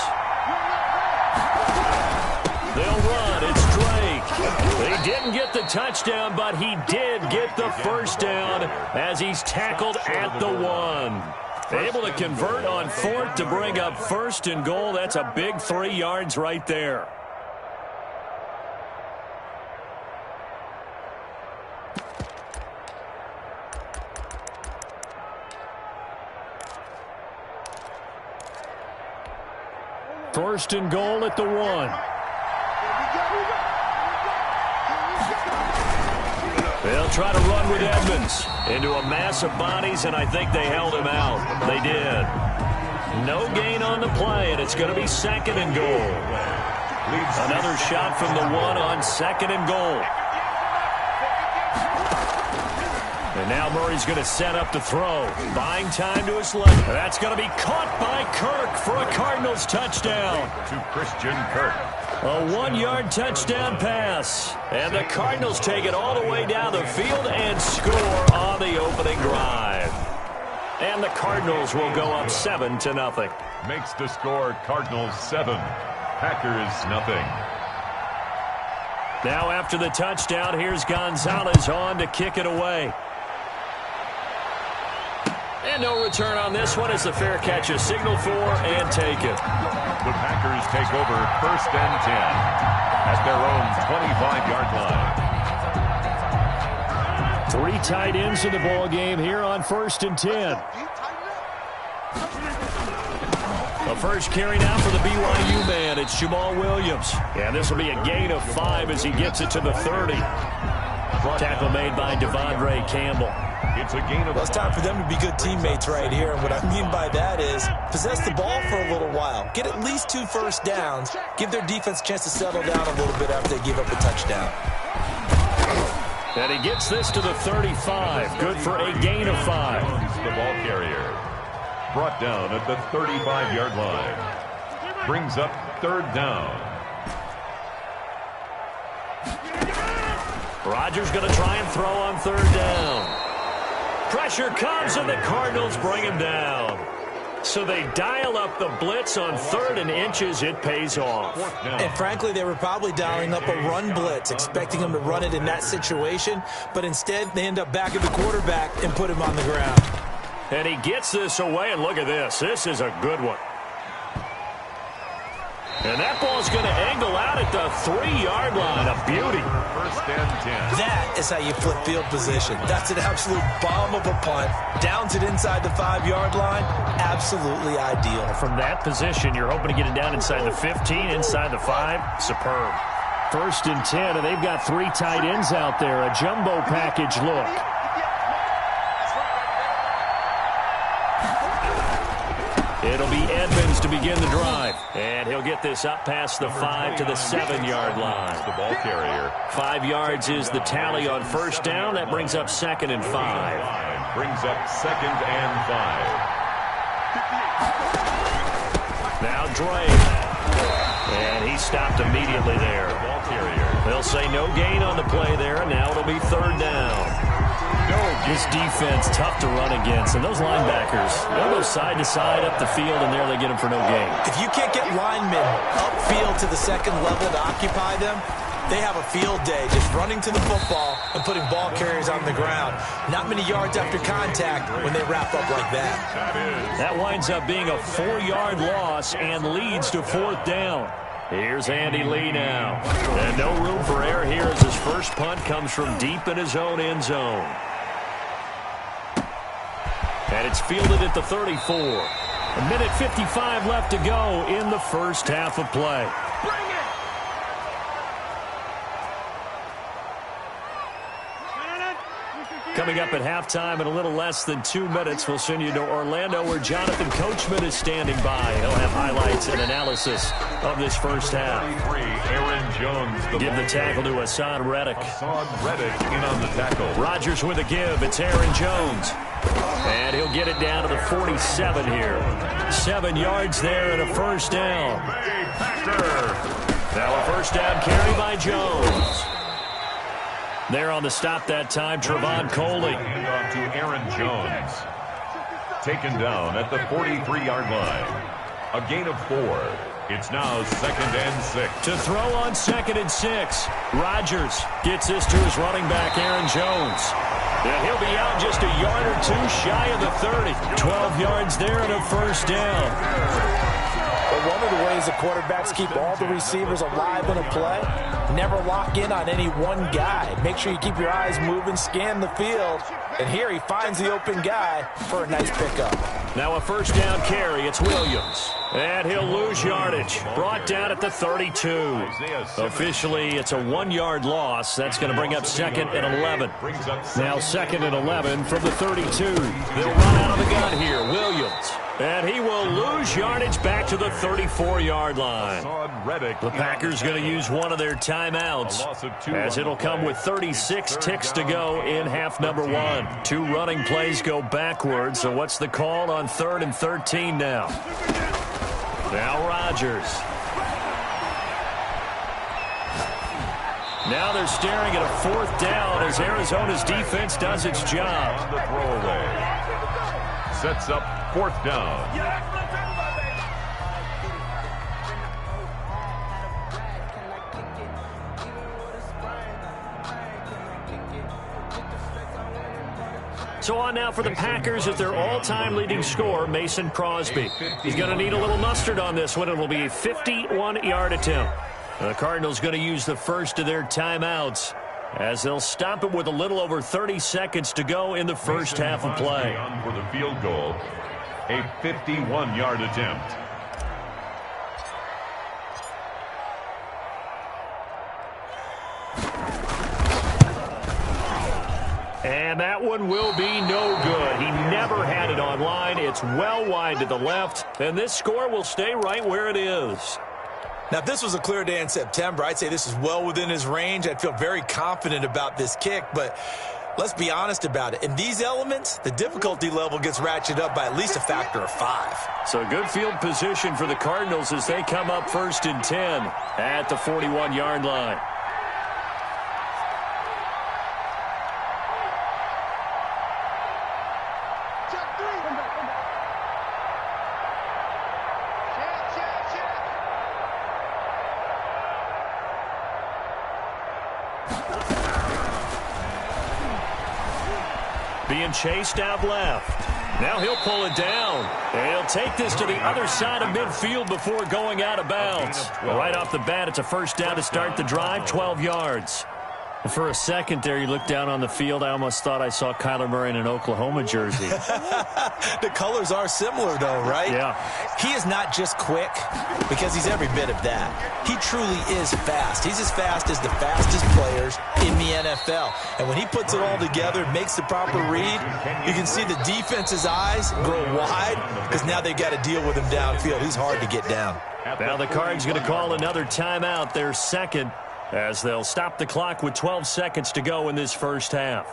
They'll run. It's Drake. They didn't get the touchdown, but he did get the first down as he's tackled at the 1. Able to convert on 4th to bring up 1st and goal. That's a big 3 yards right there. First and goal at the 1. They'll try to run with Edmonds into a mass of bodies, and I think they held him out. They did. No gain on the play, and it's going to be 2nd and goal. Another shot from the 1 on 2nd and goal. And now Murray's going to set up the throw. Buying time to his left. That's going to be caught by Kirk for a Cardinals touchdown. To Christian Kirk. A 1-yard touchdown pass. And the Cardinals take it all the way down the field and score on the opening drive. And the Cardinals will go up 7-0. Makes the score Cardinals 7, Packers nothing. Now after the touchdown, here's Gonzalez on to kick it away. And no return on this one as the fair catch is signaled for and taken. The Packers take over 1st and 10 at their own 25-yard line. 3 tight ends in the ball game here on 1st and 10. The first carry now for the BYU man. It's Jamal Williams. And this will be a gain of 5 as he gets it to the 30. Tackle made by Devondre Campbell. It's a gain of 5. Well, it's time for them to be good teammates right here. And what I mean by that is possess the ball for a little while. Get at least 2 first downs. Give their defense a chance to settle down a little bit after they give up a touchdown. And he gets this to the 35. Good for a gain of 5. The ball carrier. Brought down at the 35-yard line. Brings up 3rd down. Rodgers going to try and throw on 3rd down. Pressure comes and the Cardinals bring him down. So they dial up the blitz on 3rd and inches. It pays off. And frankly, they were probably dialing up a run blitz, expecting him to run it in that situation. But instead, they end up back at the quarterback and put him on the ground. And he gets this away, and look at this. This is a good one. And that ball's going to angle out at the 3-yard line. A beauty. 1st and 10. That is how you flip field position. That's an absolute bomb of a punt. Downs it inside the 5-yard line. Absolutely ideal. From that position, you're hoping to get it down inside the 15, inside the 5. Superb. 1st and 10, and they've got 3 tight ends out there. A jumbo package look. It'll be Edmonds to begin the drive. And he'll get this up past the 5 to the 7-yard line. The ball carrier. 5 yards is the tally on 1st down. That brings up 2nd and 5. Brings up 2nd and 5. Now Drake. And he stopped immediately there. The ball carrier. They'll say no gain on the play there. Now it'll be 3rd down. This defense, tough to run against. And those linebackers, they'll go side to side up the field, and there they get them for no gain. If you can't get linemen upfield to the 2nd level to occupy them, they have a field day just running to the football and putting ball carriers on the ground. Not many yards after contact when they wrap up like that. That winds up being a 4-yard loss and leads to 4th down. Here's Andy Lee now. And no room for error here as his first punt comes from deep in his own end zone. And it's fielded at the 34. A minute 55 left to go in the first half of play. Coming up at halftime in a little less than 2 minutes, we'll send you to Orlando where Jonathan Coachman is standing by. He'll have highlights and analysis of this first half. Aaron Jones. Give the tackle to Hassan Reddick. Hassan Reddick in on the tackle. Rodgers with a give. It's Aaron Jones. And he'll get it down to the 47 here. 7 yards there and a first down. Now a first down carry by Jones. There on the stop that time, Trevon Coley. Hand off to Aaron Jones. taken down at the 43-yard line. A gain of 4. It's now 2nd and 6. To throw on 2nd and 6. Rodgers gets this to his running back, Aaron Jones. And he'll be out just a yard or two shy of the 30. 12 yards there and a first down. But one of the ways the quarterbacks keep all the receivers alive in a play, never lock in on any one guy. Make sure you keep your eyes moving, scan the field. And here he finds the open guy for a nice pickup. Now a first down carry. It's Williams. And he'll lose yardage. Brought down at the 32. Officially, it's a 1-yard loss. That's going to bring up 2nd and 11. Now 2nd and 11 from the 32. They'll run out of the gun here. Williams. And he will lose yardage back to the 34-yard line. The Packers going to use one of their timeouts, as it'll come with 36 ticks to go in half number 1. 2 running plays go backwards, so what's the call on 3rd and 13 now? Now Rodgers. Now they're staring at a 4th down as Arizona's defense does its job. The throwaway sets up 4th down. So on now for the Packers is their all-time leading scorer, Mason Crosby. He's going to need a little mustard on this one. It will be a 51-yard attempt. The Cardinals going to use the first of their timeouts, as they'll stop it with a little over 30 seconds to go in the first half of play. For the field goal, a 51-yard attempt. And that one will be no good. He never had it on line. It's well wide to the left, and this score will stay right where it is. Now, if this was a clear day in September, I'd say this is well within his range. I'd feel very confident about this kick, but let's be honest about it. In these elements, the difficulty level gets ratcheted up by at least a factor of 5. So good field position for the Cardinals as they come up 1st and 10 at the 41-yard line. Being chased out left. Now he'll pull it down. And he'll take this to the other side of midfield before going out of bounds. Right off the bat, it's a first down to start the drive, 12 yards. For a second there, you looked down on the field. I almost thought I saw Kyler Murray in an Oklahoma jersey. The colors are similar, though, right? Yeah. He is not just quick, because he's every bit of that. He truly is fast. He's as fast as the fastest players in the NFL. And when he puts it all together, makes the proper read, you can see the defense's eyes grow wide, because now they've got to deal with him downfield. He's hard to get down. Now the Cards going to call another timeout, their second, as they'll stop the clock with 12 seconds to go in this first half.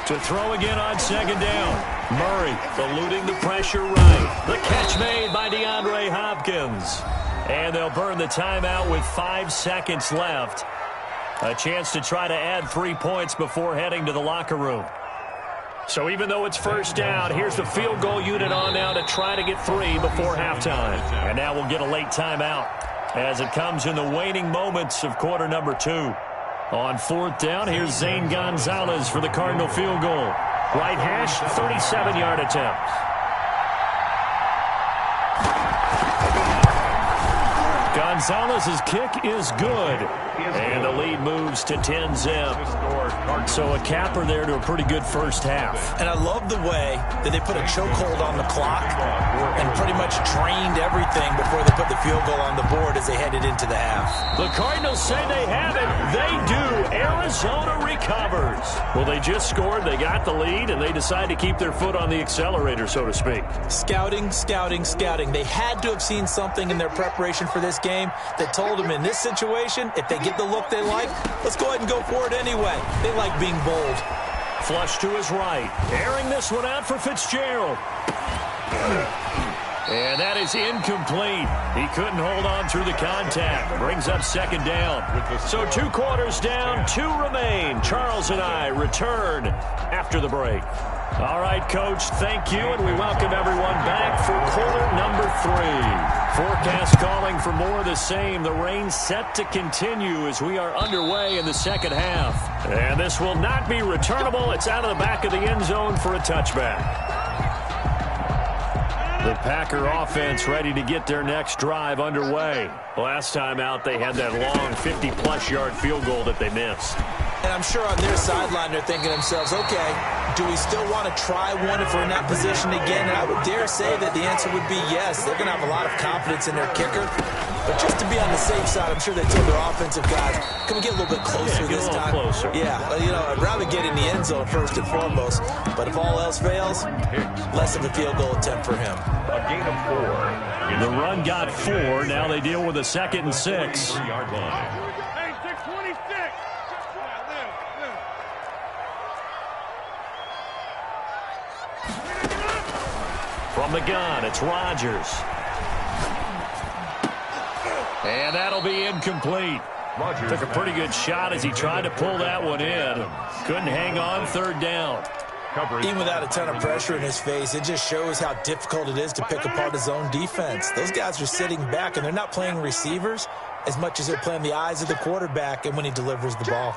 To throw again on second down. Murray eluding the pressure right. The catch made by DeAndre Hopkins. And they'll burn the timeout with 5 seconds left. A chance to try to add 3 points before heading to the locker room. So even though it's first down, here's the field goal unit on now to try to get 3 before halftime. And now we'll get a late timeout as it comes in the waning moments of quarter number 2. On 4th down, here's Zane Gonzalez for the Cardinal field goal. Right hash, 37-yard attempt. Gonzalez's kick is good. And the lead moves to 10-zip. So a capper there to a pretty good first half. And I love the way that they put a chokehold on the clock and pretty much drained everything before they put the field goal on the board as they headed into the half. The Cardinals say they have it. They do. Arizona recovers. Well, they just scored. They got the lead, and they decide to keep their foot on the accelerator, so to speak. Scouting, scouting, scouting. They had to have seen something in their preparation for this game that told them in this situation, if they get the look they like, let's go ahead and go for it anyway. They like being bold. Flush to his right. Airing this one out for Fitzgerald. And that is incomplete. He couldn't hold on through the contact. Brings up second down. So 2 quarters down, 2 remain. Charles and I return after the break. All right, Coach, thank you, and we welcome everyone back for quarter number 3. Forecast calling for more of the same. The rain set to continue as we are underway in the second half. And this will not be returnable. It's out of the back of the end zone for a touchback. The Packer offense ready to get their next drive underway. Last time out, they had that long 50-plus yard field goal that they missed. And I'm sure on their sideline they're thinking to themselves, okay, do we still want to try one if we're in that position again? And I would dare say that the answer would be yes. They're going to have a lot of confidence in their kicker. But just to be on the safe side, I'm sure they told their offensive guys, can we get a little bit closer this time? Closer. Yeah, you know, I'd rather get in the end zone first and foremost. But if all else fails, less of a field goal attempt for him. A gain of 4. The run got 4. Now they deal with a 2nd and 6. 3-yard line. From the gun, it's Rodgers. And that'll be incomplete. Took a pretty good shot as he tried to pull that one in. Couldn't hang on 3rd down. Even without a ton of pressure in his face, it just shows how difficult it is to pick apart his own defense. Those guys are sitting back, and they're not playing receivers as much as they're playing the eyes of the quarterback and when he delivers the ball.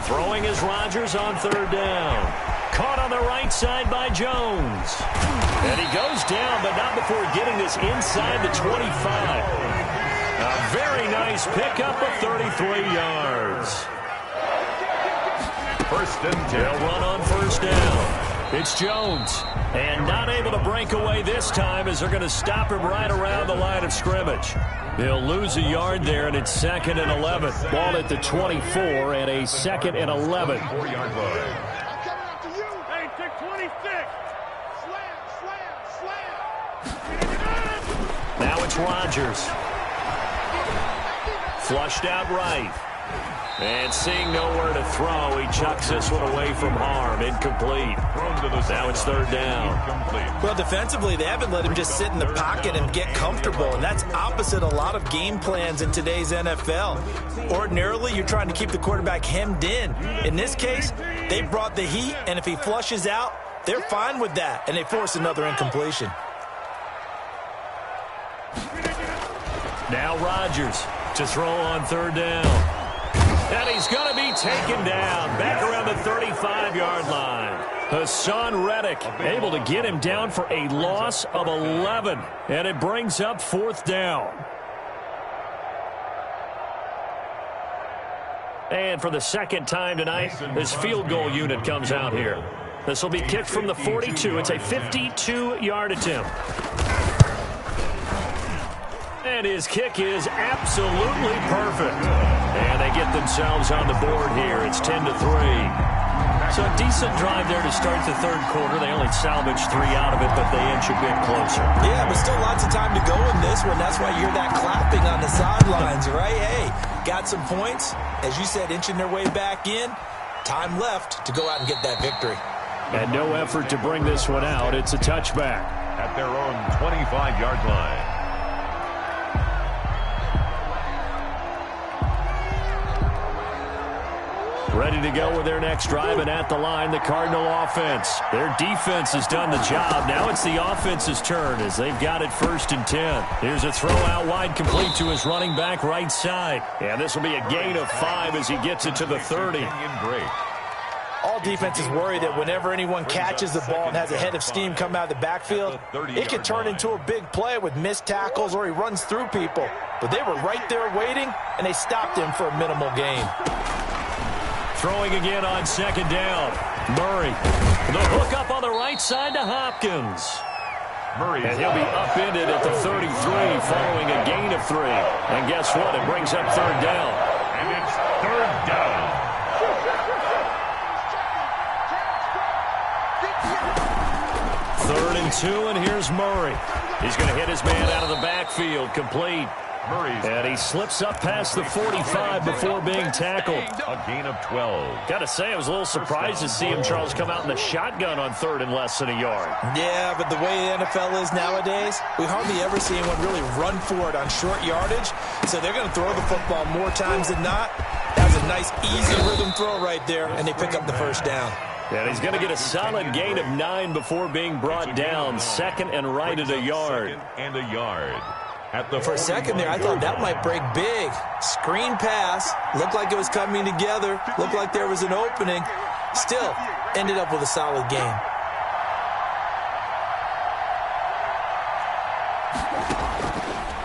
Throwing is Rodgers on 3rd down. Caught on the right side by Jones. And he goes down, but not before getting this inside the 25. A very nice pickup of 33 yards. 1st and 10. They'll run on 1st down. It's Jones. And not able to break away this time as they're going to stop him right around the line of scrimmage. They'll lose a yard there, and it's 2nd and 11. Ball at the 24 and a 2nd and 11. 4-yard line. Hey, take 26. Now it's Rodgers. Flushed out right. And seeing nowhere to throw, he chucks this one away from harm. Incomplete. Now it's 3rd down. Well, defensively, they haven't let him just sit in the pocket and get comfortable, and that's opposite a lot of game plans in today's NFL. Ordinarily, you're trying to keep the quarterback hemmed in. In this case, they brought the heat, and if he flushes out, they're fine with that, and they force another incompletion. Now Rodgers to throw on 3rd down. And he's going to be taken down back around the 35-yard line. Hassan Reddick able to get him down for a loss of 11. And it brings up 4th down. And for the 2nd time tonight, this field goal unit comes out here. This will be kicked from the 42. It's a 52-yard attempt. And his kick is absolutely perfect. And they get themselves on the board here. It's 10-3. So a decent drive there to start the 3rd quarter. They only salvaged 3 out of it, but they inch a bit closer. Yeah, but still lots of time to go in this one. That's why you hear that clapping on the sidelines, right? Hey, got some points. As you said, inching their way back in. Time left to go out and get that victory. And no effort to bring this one out. It's a touchback. At their own 25-yard line. Ready to go with their next drive, and at the line, the Cardinal offense. Their defense has done the job. Now it's the offense's turn as they've got it 1st and 10. Here's a throw out wide, complete to his running back right side. And this will be a gain of 5 as he gets it to the 30. All defenses worry that whenever anyone catches the ball and has a head of steam come out of the backfield, it can turn into a big play with missed tackles or he runs through people. But they were right there waiting, and they stopped him for a minimal gain. Throwing again on 2nd down. Murray. The hook up on the right side to Hopkins. And he'll be upended at the 33 following a gain of 3. And guess what? It brings up 3rd down. And it's 3rd down. Third and 2, and here's Murray. He's going to hit his man out of the backfield. Complete. And he slips up past the 45 before being tackled. A gain of 12. Got to say, I was a little surprised to see him, Charles, come out in the shotgun on 3rd and less than a yard. Yeah, but the way the NFL is nowadays, we hardly ever see anyone really run for it on short yardage. So they're going to throw the football more times than not. That's a nice, easy rhythm throw right there, and they pick up the first down. And he's going to get a solid gain of 9 before being brought down. 2nd and right at a yard. 2nd and a yard. For a second there, I thought that might break big. Screen pass. Looked like it was coming together. Looked like there was an opening. Still, ended up with a solid game.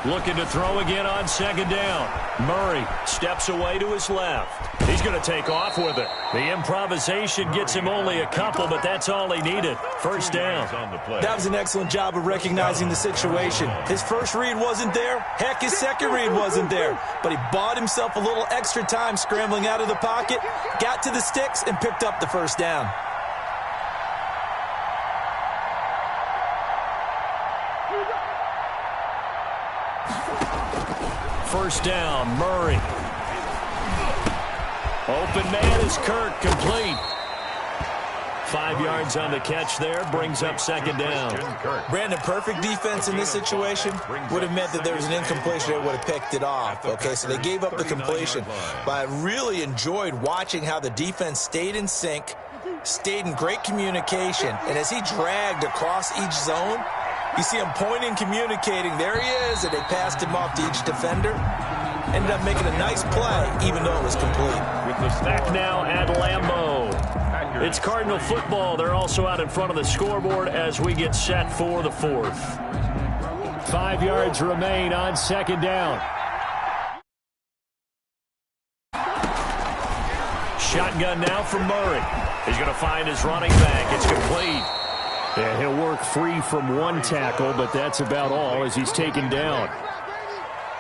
Looking to throw again on 2nd down. Murray steps away to his left. He's going to take off with it. The improvisation gets him only a couple, but that's all he needed. First down. That was an excellent job of recognizing the situation. His first read wasn't there. Heck, his second read wasn't there. But he bought himself a little extra time scrambling out of the pocket, got to the sticks, and picked up the first down. First down, Murray. Open man is Kirk, complete. 5 yards on the catch there, brings up 2nd down. Brandon, perfect defense in this situation would have meant that there was an incompletion that would have picked it off. Okay, so they gave up the completion. But I really enjoyed watching how the defense stayed in sync, stayed in great communication, and as he dragged across each zone, you see him pointing, communicating. There he is, and they passed him off to each defender. Ended up making a nice play, even though it was complete. With the snack now at Lambeau. It's Cardinal football. They're also out in front of the scoreboard as we get set for the 4th. 5 yards remain on 2nd down. Shotgun now from Murray. He's going to find his running back. It's complete. And he'll work free from 1 tackle, but that's about all as he's taken down.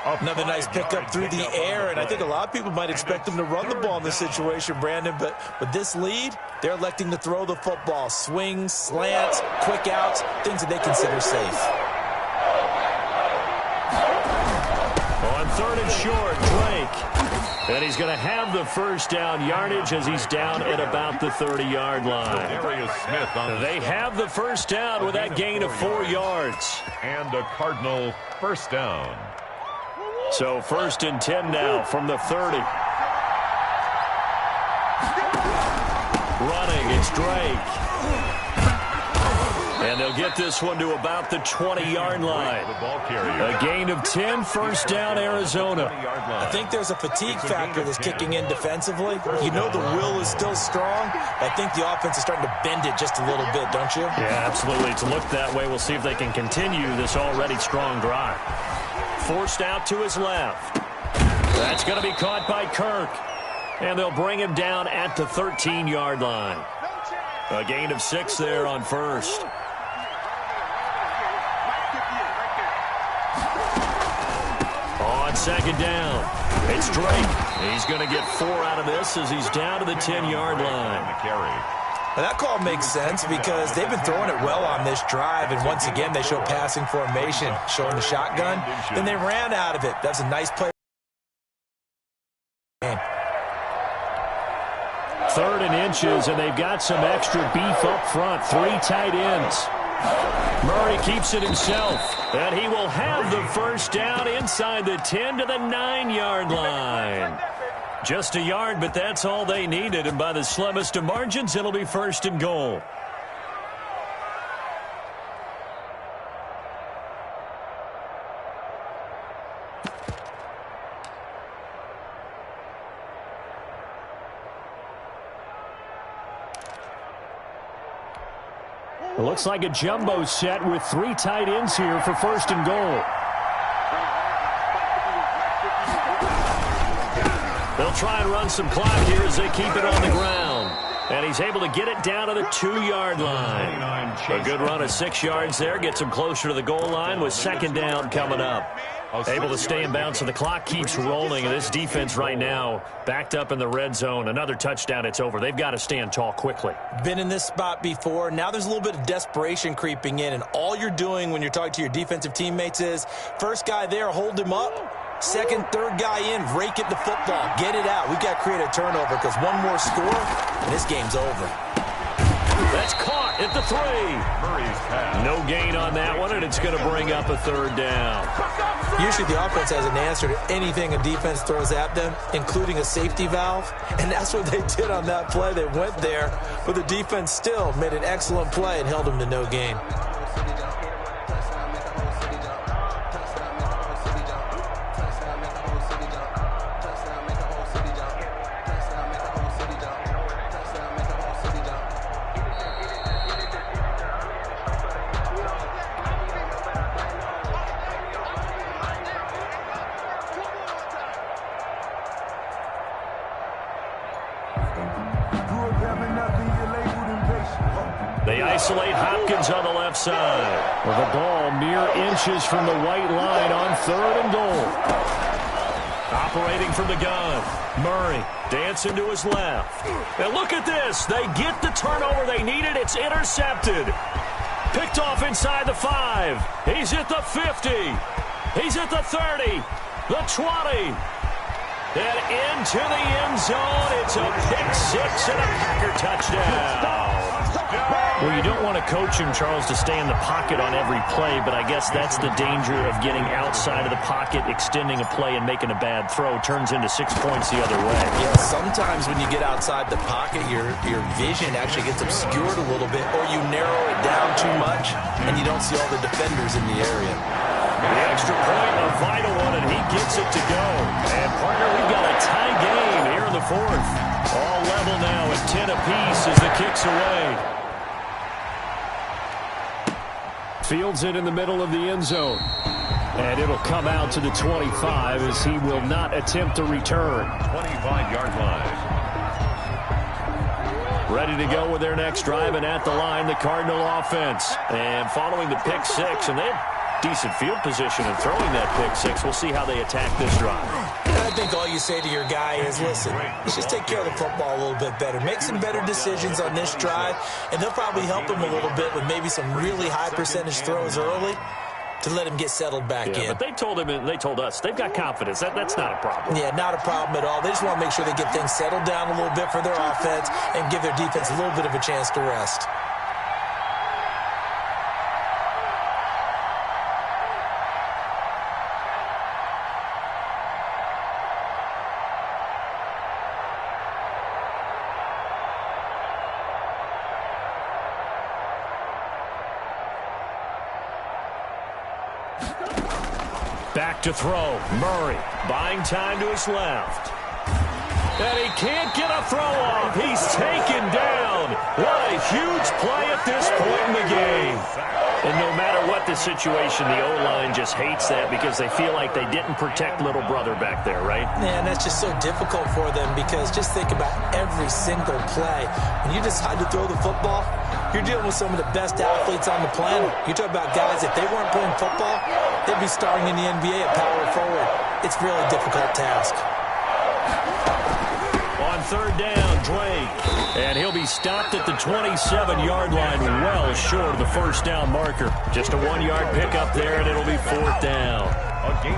Another nice pickup through the air, and I think a lot of people might expect him to run the ball in this situation, Brandon, but with this lead, they're electing to throw the football. Swings, slants, quick outs, things that they consider safe. On 3rd and short, Drake. And he's going to have the first down yardage as he's down at about the 30-yard line. They have the first down with that gain of 4 yards. And a Cardinal first down. So 1st and 10 now from the 30. Running, it's Drake. And they'll get this one to about the 20-yard line. A gain of 10, first down, Arizona. I think there's a fatigue factor that's kicking in defensively. You know the will is still strong. I think the offense is starting to bend it just a little bit, don't you? Yeah, absolutely. It's looked that way. We'll see if they can continue this already strong drive. Forced out to his left. That's going to be caught by Kirk. And they'll bring him down at the 13-yard line. A gain of 6 there on first. On 2nd down, it's Drake. He's going to get 4 out of this as he's down to the 10-yard line. Well, that call makes sense because they've been throwing it well on this drive, and once again they show passing formation, showing the shotgun. Then they ran out of it. That's a nice play. 3rd and inches, and they've got some extra beef up front. 3 tight ends. Murray keeps it himself, and he will have the first down inside the 10 to the 9-yard line. Just a yard, but that's all they needed, and by the slimmest of margins, it'll be 1st and goal. It looks like a jumbo set with 3 tight ends here for 1st and goal. They'll try and run some clock here as they keep it on the ground. And he's able to get it down to the 2-yard line. A good run of 6 yards there. Gets him closer to the goal line with 2nd down coming up. Able to stay in bounds, so the clock keeps rolling. And this defense right now backed up in the red zone. Another touchdown, it's over. They've got to stand tall quickly. Been in this spot before. Now there's a little bit of desperation creeping in. And all you're doing when you're talking to your defensive teammates is, first guy there, hold him up. Second, third guy in, rake it the football. Get it out. We've got to create a turnover because one more score, and this game's over. That's caught at the 3. No gain on that one, and it's going to bring up a third down. Usually the offense has an answer to anything a defense throws at them, including a safety valve, and that's what they did on that play. They went there, but the defense still made an excellent play and held them to no gain. They isolate Hopkins on the left side. With the ball mere inches from the white line on 3rd and goal. Operating from the gun. Murray dancing to his left. And look at this. They get the turnover they needed. It's intercepted. Picked off inside the 5. He's at the 50. He's at the 30. The 20. And into the end zone. It's a pick-6 and a Packer touchdown. Well, you don't want to coach him, Charles, to stay in the pocket on every play, but I guess that's the danger of getting outside of the pocket, extending a play, and making a bad throw. Turns into 6 points the other way. Yeah, sometimes when you get outside the pocket, your vision actually gets obscured a little bit, or you narrow it down too much, and you don't see all the defenders in the area. The extra point, a vital one, and he gets it to go. And, partner, we've got a tie game here in the 4th. All level now at 10 apiece as the kick's away. Fields it in the middle of the end zone. And it'll come out to the 25 as he will not attempt to return. 25-yard line. Ready to go with their next drive, and at the line, the Cardinal offense. And following the pick-6, and they have decent field position in throwing that pick-6. We'll see how they attack this drive. I think all you say to your guy is, listen, let's just take care of the football a little bit better. Make some better decisions on this drive, and they'll probably help him a little bit with maybe some really high-percentage throws early to let him get settled back in. But they told him, and they told us, they've got confidence. That's not a problem. Yeah, not a problem at all. They just want to make sure they get things settled down a little bit for their offense and give their defense a little bit of a chance to rest. Back to throw. Murray buying time to his left. And he can't get a throw off. He's taken down. What a huge play at this point in the game. And no matter what the situation, the O-line just hates that because they feel like they didn't protect little brother back there, right? Man, that's just so difficult for them because just think about every single play. When you decide to throw the football, you're dealing with some of the best athletes on the planet. You talk about guys, if they weren't playing football, they'd be starting in the NBA at power forward. It's a really difficult task. On 3rd down, Drake. And he'll be stopped at the 27-yard line, well short of the first down marker. Just a 1-yard pickup there, and it'll be 4th down.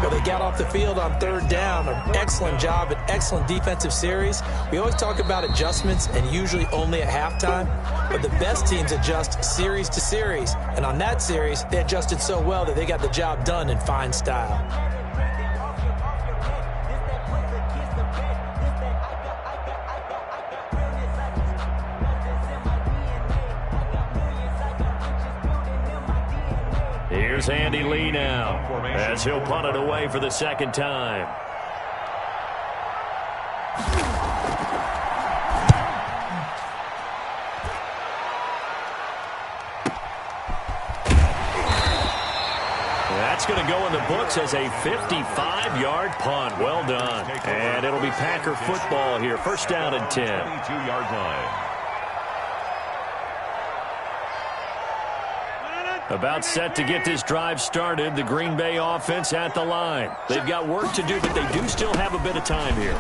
Well, they got off the field on 3rd down. An excellent job, an excellent defensive series. We always talk about adjustments, and usually only at halftime. But the best teams adjust series to series. And on that series, they adjusted so well that they got the job done in fine style. Here's Andy Lee now as he'll punt it away for the 2nd time. That's going to go in the books as a 55-yard punt. Well done. And it'll be Packer football here. 1st down and 10. 22-yard line. About set to get this drive started, the Green Bay offense at the line. They've got work to do, but they do still have a bit of time here.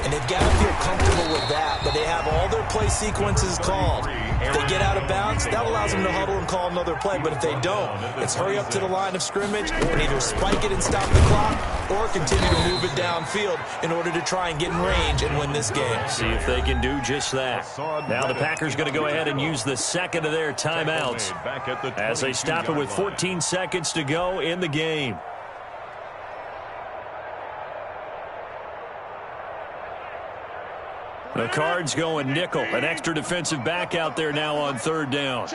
And they've got to feel comfortable with that, but they have all their play sequences called. If they get out of bounds, that allows them to huddle and call another play. But if they don't, it's hurry up to the line of scrimmage and either spike it and stop the clock or continue to move it downfield in order to try and get in range and win this game. See if they can do just that. Now the Packers going to go ahead and use the second of their timeouts as they stop it with 14 seconds to go in the game. The Cards going nickel. An extra defensive back out there now on third down.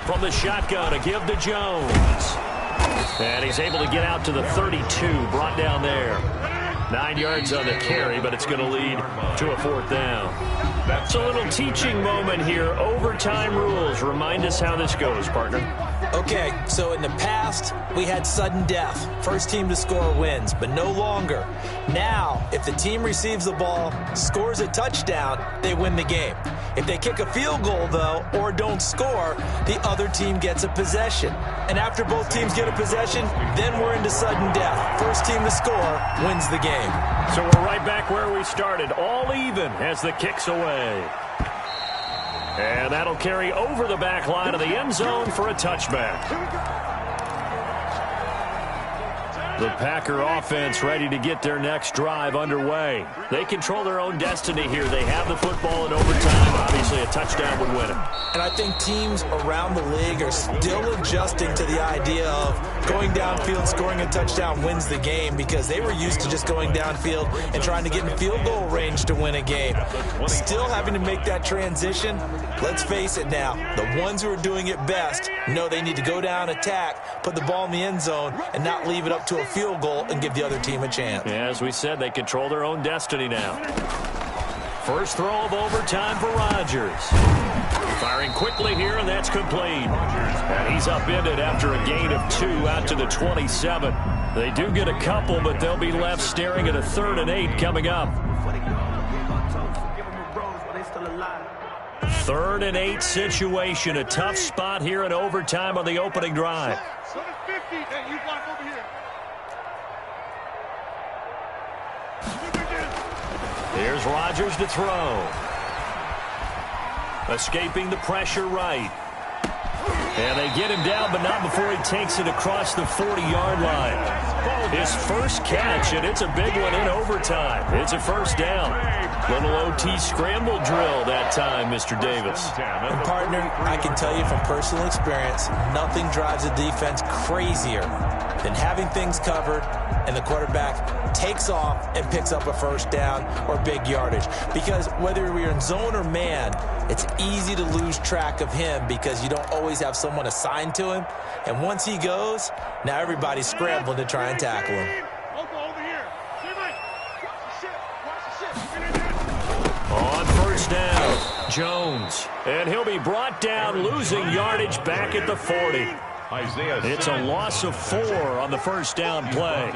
From the shotgun, a give to Jones. And he's able to get out to the 32, brought down there. 9 yards on the carry, but it's going to lead to a fourth down. That's a little teaching moment here. Overtime rules. Remind us how this goes, partner. Okay, so in the past, we had sudden death. First team to score wins, but no longer. Now, if the team receives the ball, scores a touchdown, they win the game. If they kick a field goal, though, or don't score, the other team gets a possession. And after both teams get a possession, then we're into sudden death. First team to score wins the game. So we're right back where we started, all even as the kick's away. And that'll carry over the back line of the end zone for a touchback. The Packer offense ready to get their next drive underway. They control their own destiny here. They have the football in overtime. Obviously, a touchdown would win it. And I think teams around the league are still adjusting to the idea of going downfield, scoring a touchdown wins the game, because they were used to just going downfield and trying to get in field goal range to win a game. Still having to make that transition. Let's face it now, the ones who are doing it best know they need to go down, attack, put the ball in the end zone, and not leave it up to a field goal and give the other team a chance. Yeah, as we said, they control their own destiny now. First throw of overtime for Rodgers. Firing quickly here, and that's complete. And he's upended after a gain of 2 out to the 27. They do get a couple, but they'll be left staring at a 3rd and 8 coming up. 3rd and 8 situation. A tough spot here in overtime on the opening drive. Here's Rodgers to throw. Escaping the pressure right. And they get him down, but not before he takes it across the 40-yard line. His first catch, and it's a big one in overtime. It's a first down. Little OT scramble drill that time, Mr. Davis. And partner, I can tell you from personal experience, nothing drives a defense crazier than having things covered and the quarterback takes off and picks up a first down or big yardage. Because whether you're in zone or man, it's easy to lose track of him because you don't always have someone assigned to him. And once he goes, now everybody's scrambling to try and tackle him. On first down, Jones. And he'll be brought down, losing yardage back at the 40. It's a loss of 4 on the first down play.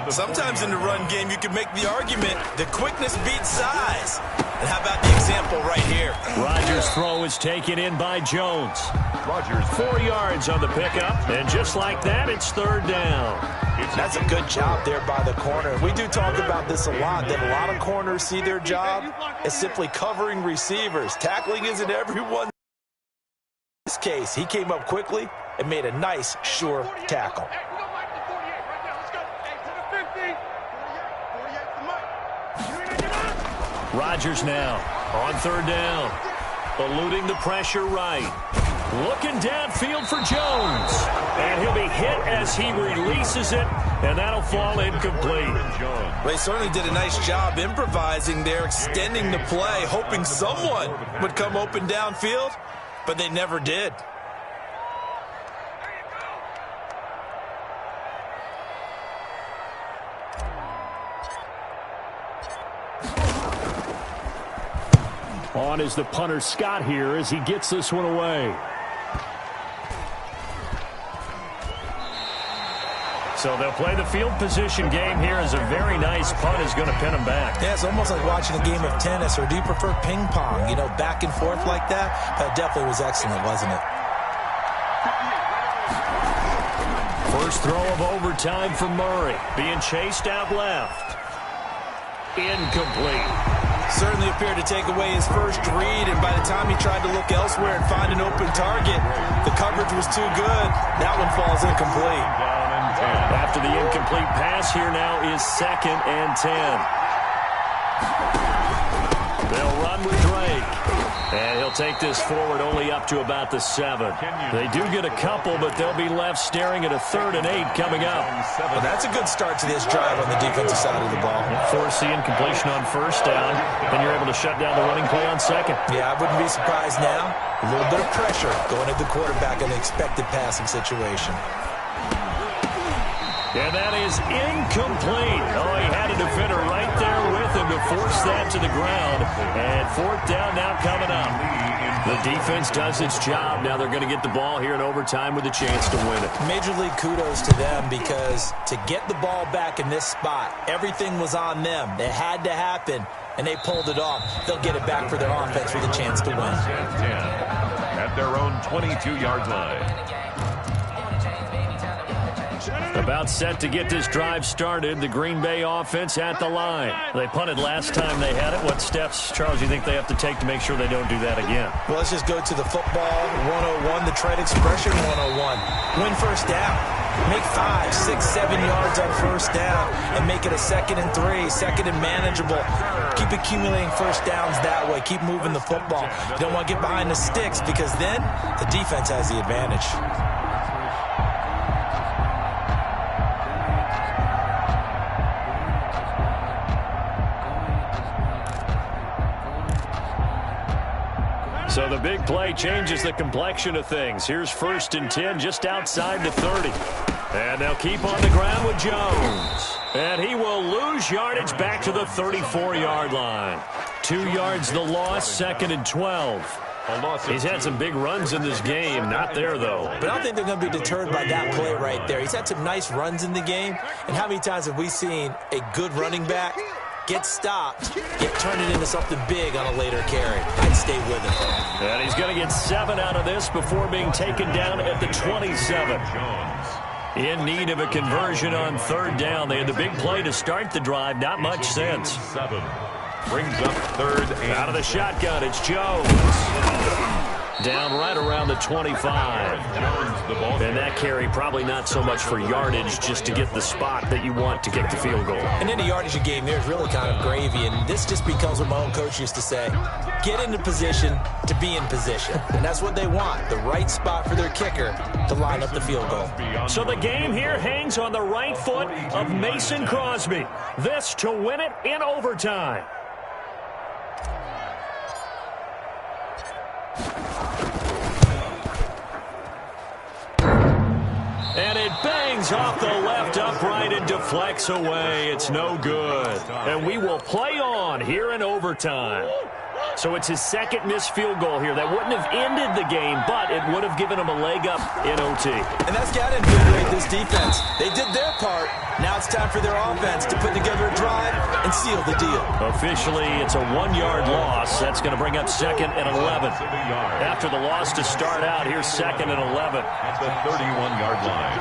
Sometimes in the run game, you can make the argument that quickness beats size. And how about the example right here? Rodgers' throw is taken in by Jones. Rodgers 4 yards on the pickup, and just like that, it's 3rd down. That's a good job there by the corner. We do talk about this a lot, that a lot of corners see their job as simply covering receivers. Tackling isn't everyone. In this case, he came up quickly and made a nice, sure tackle. Rodgers now on 3rd down, eluding the pressure right. Looking downfield for Jones. And he'll be hit as he releases it, and that'll fall incomplete. They certainly did a nice job improvising there, extending the play, hoping someone would come open downfield, but they never did. On is the punter Scott here as he gets this one away. So they'll play the field position game here as a very nice punt is going to pin them back. Yeah, it's almost like watching a game of tennis, or do you prefer ping pong? You know, back and forth like that? That definitely was excellent, wasn't it? First throw of overtime for Murray. Being chased out left. Incomplete. Certainly appeared to take away his first read, and by the time he tried to look elsewhere and find an open target, the coverage was too good. That one falls incomplete. After the incomplete pass, here now is 2nd and 10. They'll run with Drake. And he'll take this forward only up to about the 7. They do get a couple, but they'll be left staring at a 3rd and 8 coming up. Well, that's a good start to this drive on the defensive side of the ball. Force the incompletion on 1st down, then you're able to shut down the running play on 2nd. Yeah, I wouldn't be surprised now. A little bit of pressure going at the quarterback in the expected passing situation. And that is incomplete. Oh, he had a defender right there with him to force that to the ground. And 4th down now coming up. The defense does its job. Now they're going to get the ball here in overtime with a chance to win it. Major league kudos to them, because to get the ball back in this spot, everything was on them. It had to happen, and they pulled it off. They'll get it back for their offense with a chance to win. At their own 22-yard line. About set to get this drive started. The Green Bay offense at the line. They punted last time they had it. What steps, Charles, do you think they have to take to make sure they don't do that again? Well, let's just go to the football 101, the trade expression 101. Win 1st down. Make 5, 6, 7 yards on 1st down and make it a 2nd and 3, 2nd and manageable. Keep accumulating 1st downs that way. Keep moving the football. You don't want to get behind the sticks, because then the defense has the advantage. So the big play changes the complexion of things. Here's 1st and 10 just outside the 30. And they'll keep on the ground with Jones. And he will lose yardage back to the 34-yard line. 2 yards the loss, 2nd and 12. He's had some big runs in this game. Not there, though. But I don't think they're going to be deterred by that play right there. He's had some nice runs in the game. And how many times have we seen a good running back get stopped, get turned it into something big on a later carry? I'd stay with him. And he's going to get 7 out of this before being taken down at the 27. In need of a conversion on 3rd down. They had the big play to start the drive. Not much sense. Brings up 3rd and out of the shotgun. It's Jones. Down right around the 25. And that carry probably not so much for yardage, just to get the spot that you want to get the field goal. And in the yardage of game, there's really kind of gravy. And this just becomes what my own coach used to say: get into position to be in position. And that's what they want, the right spot for their kicker to line up the field goal. So the game here hangs on the right foot of Mason Crosby. This to win it in overtime. And it bangs off the left upright and deflects away. It's no good. And we will play on here in overtime. So it's his 2nd missed field goal here. That wouldn't have ended the game, but it would have given him a leg up in OT. And that's got to invigorate this defense. They did their part. Now it's time for their offense to put together a drive and seal the deal. Officially, it's a 1-yard loss. That's going to bring up 2nd and 11. After the loss to start out, here's 2nd and 11. At the 31-yard line.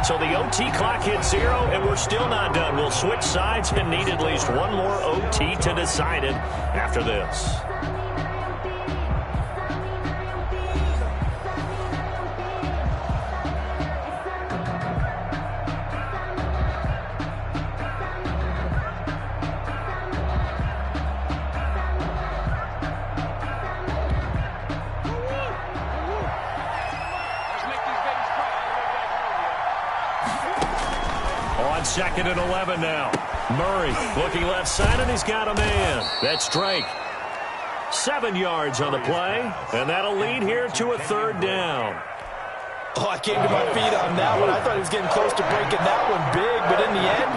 So the OT clock hits 0, and we're still not done. We'll switch sides and need at least one more OT to decide it after this. On 2nd and 11 now. Murray looking left side, and he's got a man. That's Drake. 7 yards on the play, and that'll lead here to a 3rd down. Oh, I came to my feet on that one. I thought he was getting close to breaking that one big, but in the end,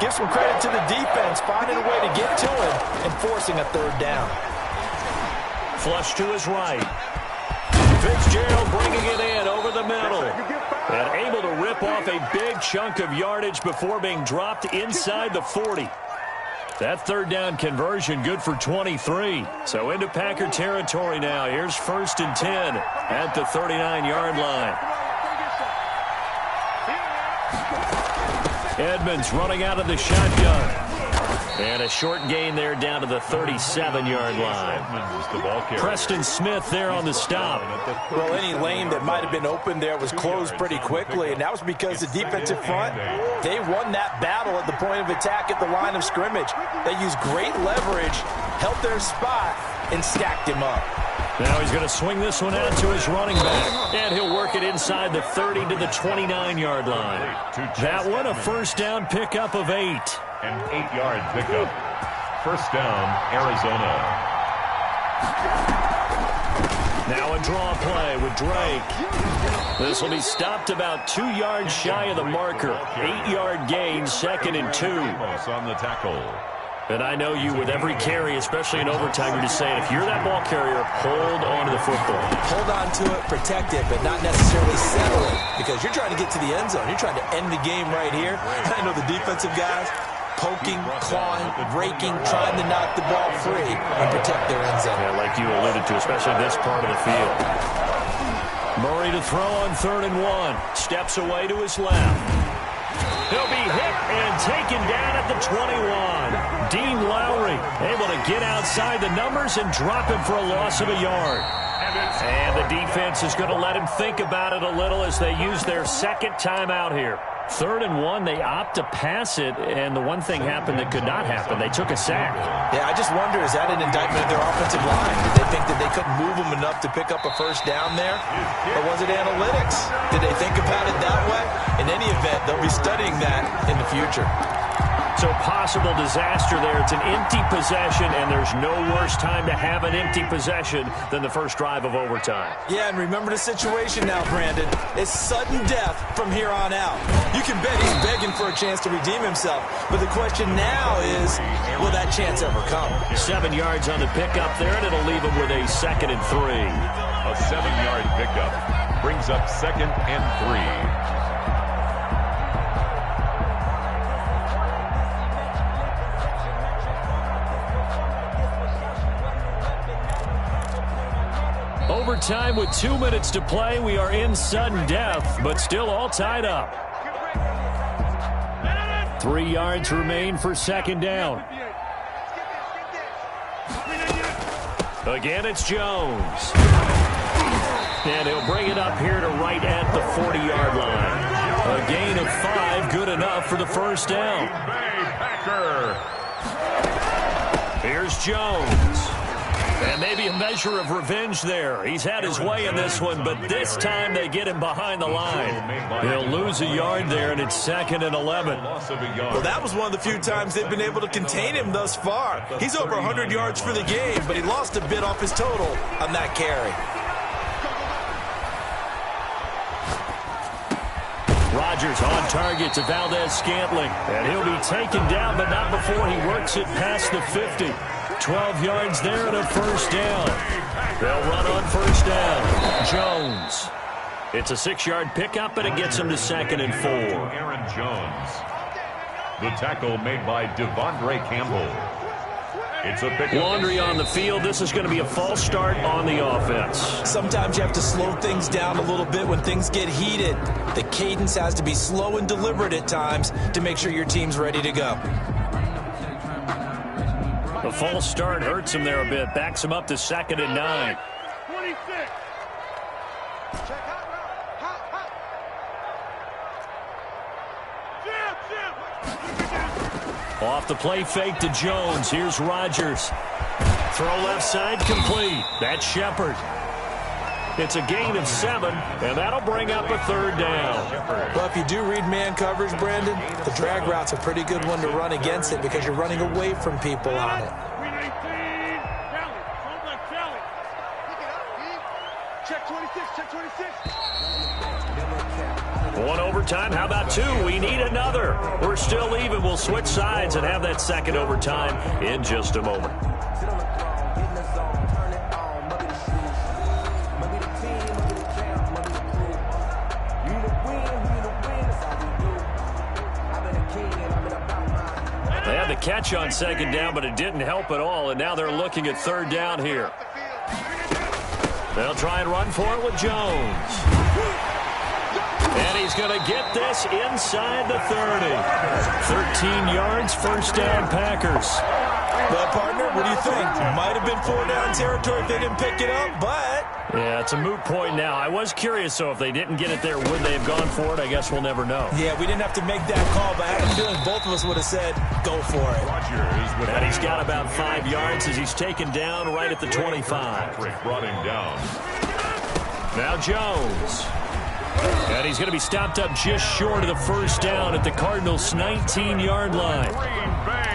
give some credit to the defense, finding a way to get to him and forcing a 3rd down. Flush to his right. Fitzgerald bringing it in over the middle. And able to rip off a big chunk of yardage before being dropped inside the 40. That 3rd down conversion good for 23. So into Packer territory now. Here's 1st and 10 at the 39-yard line. Edmonds running out of the shotgun. And a short gain there down to the 37-yard line. Preston Smith there on the stop. Well, any lane that might have been open there was closed pretty quickly, and that was because the defensive front, they won that battle at the point of attack at the line of scrimmage. They used great leverage, held their spot, and stacked him up. Now he's going to swing this one out to his running back. And he'll work it inside the 30 to the 29-yard line. That one, a first down pickup of 8. An 8-yard pickup. First down, Arizona. Now a draw play with Drake. This will be stopped about 2 yards shy of the marker. 8-yard gain, 2nd and 2. On the tackle. And I know you, with every carry, especially in overtime, you're just saying, if you're that ball carrier, hold on to the football. Hold on to it, protect it, but not necessarily settle it, because you're trying to get to the end zone. You're trying to end the game right here. I know the defensive guys poking, clawing, raking, trying to knock the ball free and protect their end zone. Yeah, like you alluded to, especially this part of the field. Murray to throw on 3rd and 1. Steps away to his left. He'll be hit and taken down at the 21. Dean Lowry able to get outside the numbers and drop him for a loss of a yard. And the defense is going to let him think about it a little as they use their second timeout here. 3rd and 1, they opt to pass it, and the one thing happened that could not happen. They took a sack. Yeah, I just wonder, is that an indictment of their offensive line? Did they think that they couldn't move them enough to pick up a first down there? Or was it analytics? Did they think about it that way? In any event, they'll be studying that in the future. So possible disaster there. It's an empty possession, and there's no worse time to have an empty possession than the first drive of overtime. Yeah, and remember the situation now, Brandon. It's sudden death from here on out. You can bet he's begging for a chance to redeem himself. But the question now is, will that chance ever come? 7 yards on the pickup there, and it'll leave him with a 2nd and 3. A 7-yard pickup brings up 2nd and 3. Overtime with 2 minutes to play. We are in sudden death, but still all tied up. 3 yards remain for 2nd down. Again, it's Jones. And he'll bring it up here to right at the 40-yard line. A gain of 5, good enough for the first down. Here's Jones. And maybe a measure of revenge there. He's had his way in this one, but this time they get him behind the line. He'll lose a yard there, and it's 2nd and 11. Well, that was one of the few times they've been able to contain him thus far. He's over 100 yards for the game, but he lost a bit off his total on that carry. Rodgers on target to Valdez-Scantling. And he'll be taken down, but not before he works it past the 50. 12 yards there and a first down. They'll run on first down. Jones. It's a 6-yard pickup, and it gets him to 2nd and 4. Aaron Jones. The tackle made by Devondre Campbell. It's a pickup. Laundry on the field. This is going to be a false start on the offense. Sometimes you have to slow things down a little bit when things get heated. The cadence has to be slow and deliberate at times to make sure your team's ready to go. The false start hurts him there a bit. Backs him up to 2nd and 9. 26. Off the play fake to Jones. Here's Rodgers. Throw left side complete. That's Shepard. It's a gain of 7, and that'll bring up a 3rd down. Well, if you do read man coverage, Brandon, the drag route's a pretty good one to run against it because you're running away from people on it. Check 26, check 26. One overtime. How about 2? We need another. We're still even. We'll switch sides and have that second overtime in just a moment. They had the catch on 2nd down, but it didn't help at all, and now they're looking at 3rd down here. They'll try and run for it with Jones. And he's going to get this inside the 30. 13 yards, first down, Packers. Well, partner, what do you think? Might have been 4-down territory if they didn't pick it up, but... Yeah, it's a moot point now. I was curious, so if they didn't get it there, would they have gone for it? I guess we'll never know. Yeah, we didn't have to make that call, but I have a feeling both of us would have said, go for it. And he's got about 5 yards as he's taken down right at the 25. Brought him down. Now Jones. And he's going to be stopped up just short of the first down at the Cardinals' 19-yard line.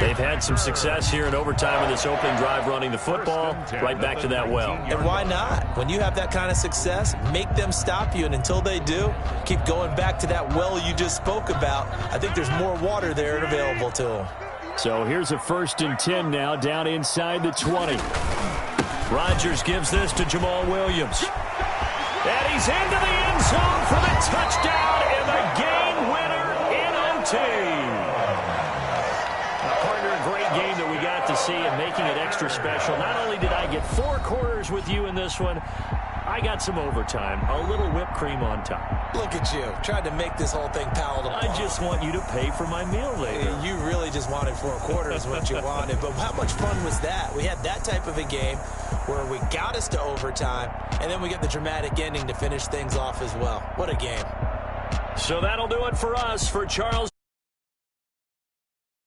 They've had some success here in overtime in this opening drive running the football. Right back to that well. And why not? When you have that kind of success, make them stop you. And until they do, keep going back to that well you just spoke about. I think there's more water there available to them. So here's a 1st and 10 now down inside the 20. Rodgers gives this to Jamal Williams. And he's into the end zone for the touchdown and the game winner in OT. Partner, a great game that we got to see and making it extra special. Not only did I get 4 quarters with you in this one, I got some overtime, a little whipped cream on top. Look at you, tried to make this whole thing palatable. I just want you to pay for my meal later. You really just wanted 4 quarters what you wanted, but how much fun was that? We had that type of a game where we got us to overtime, and then we get the dramatic ending to finish things off as well. What a game. So that'll do it for us. For Charles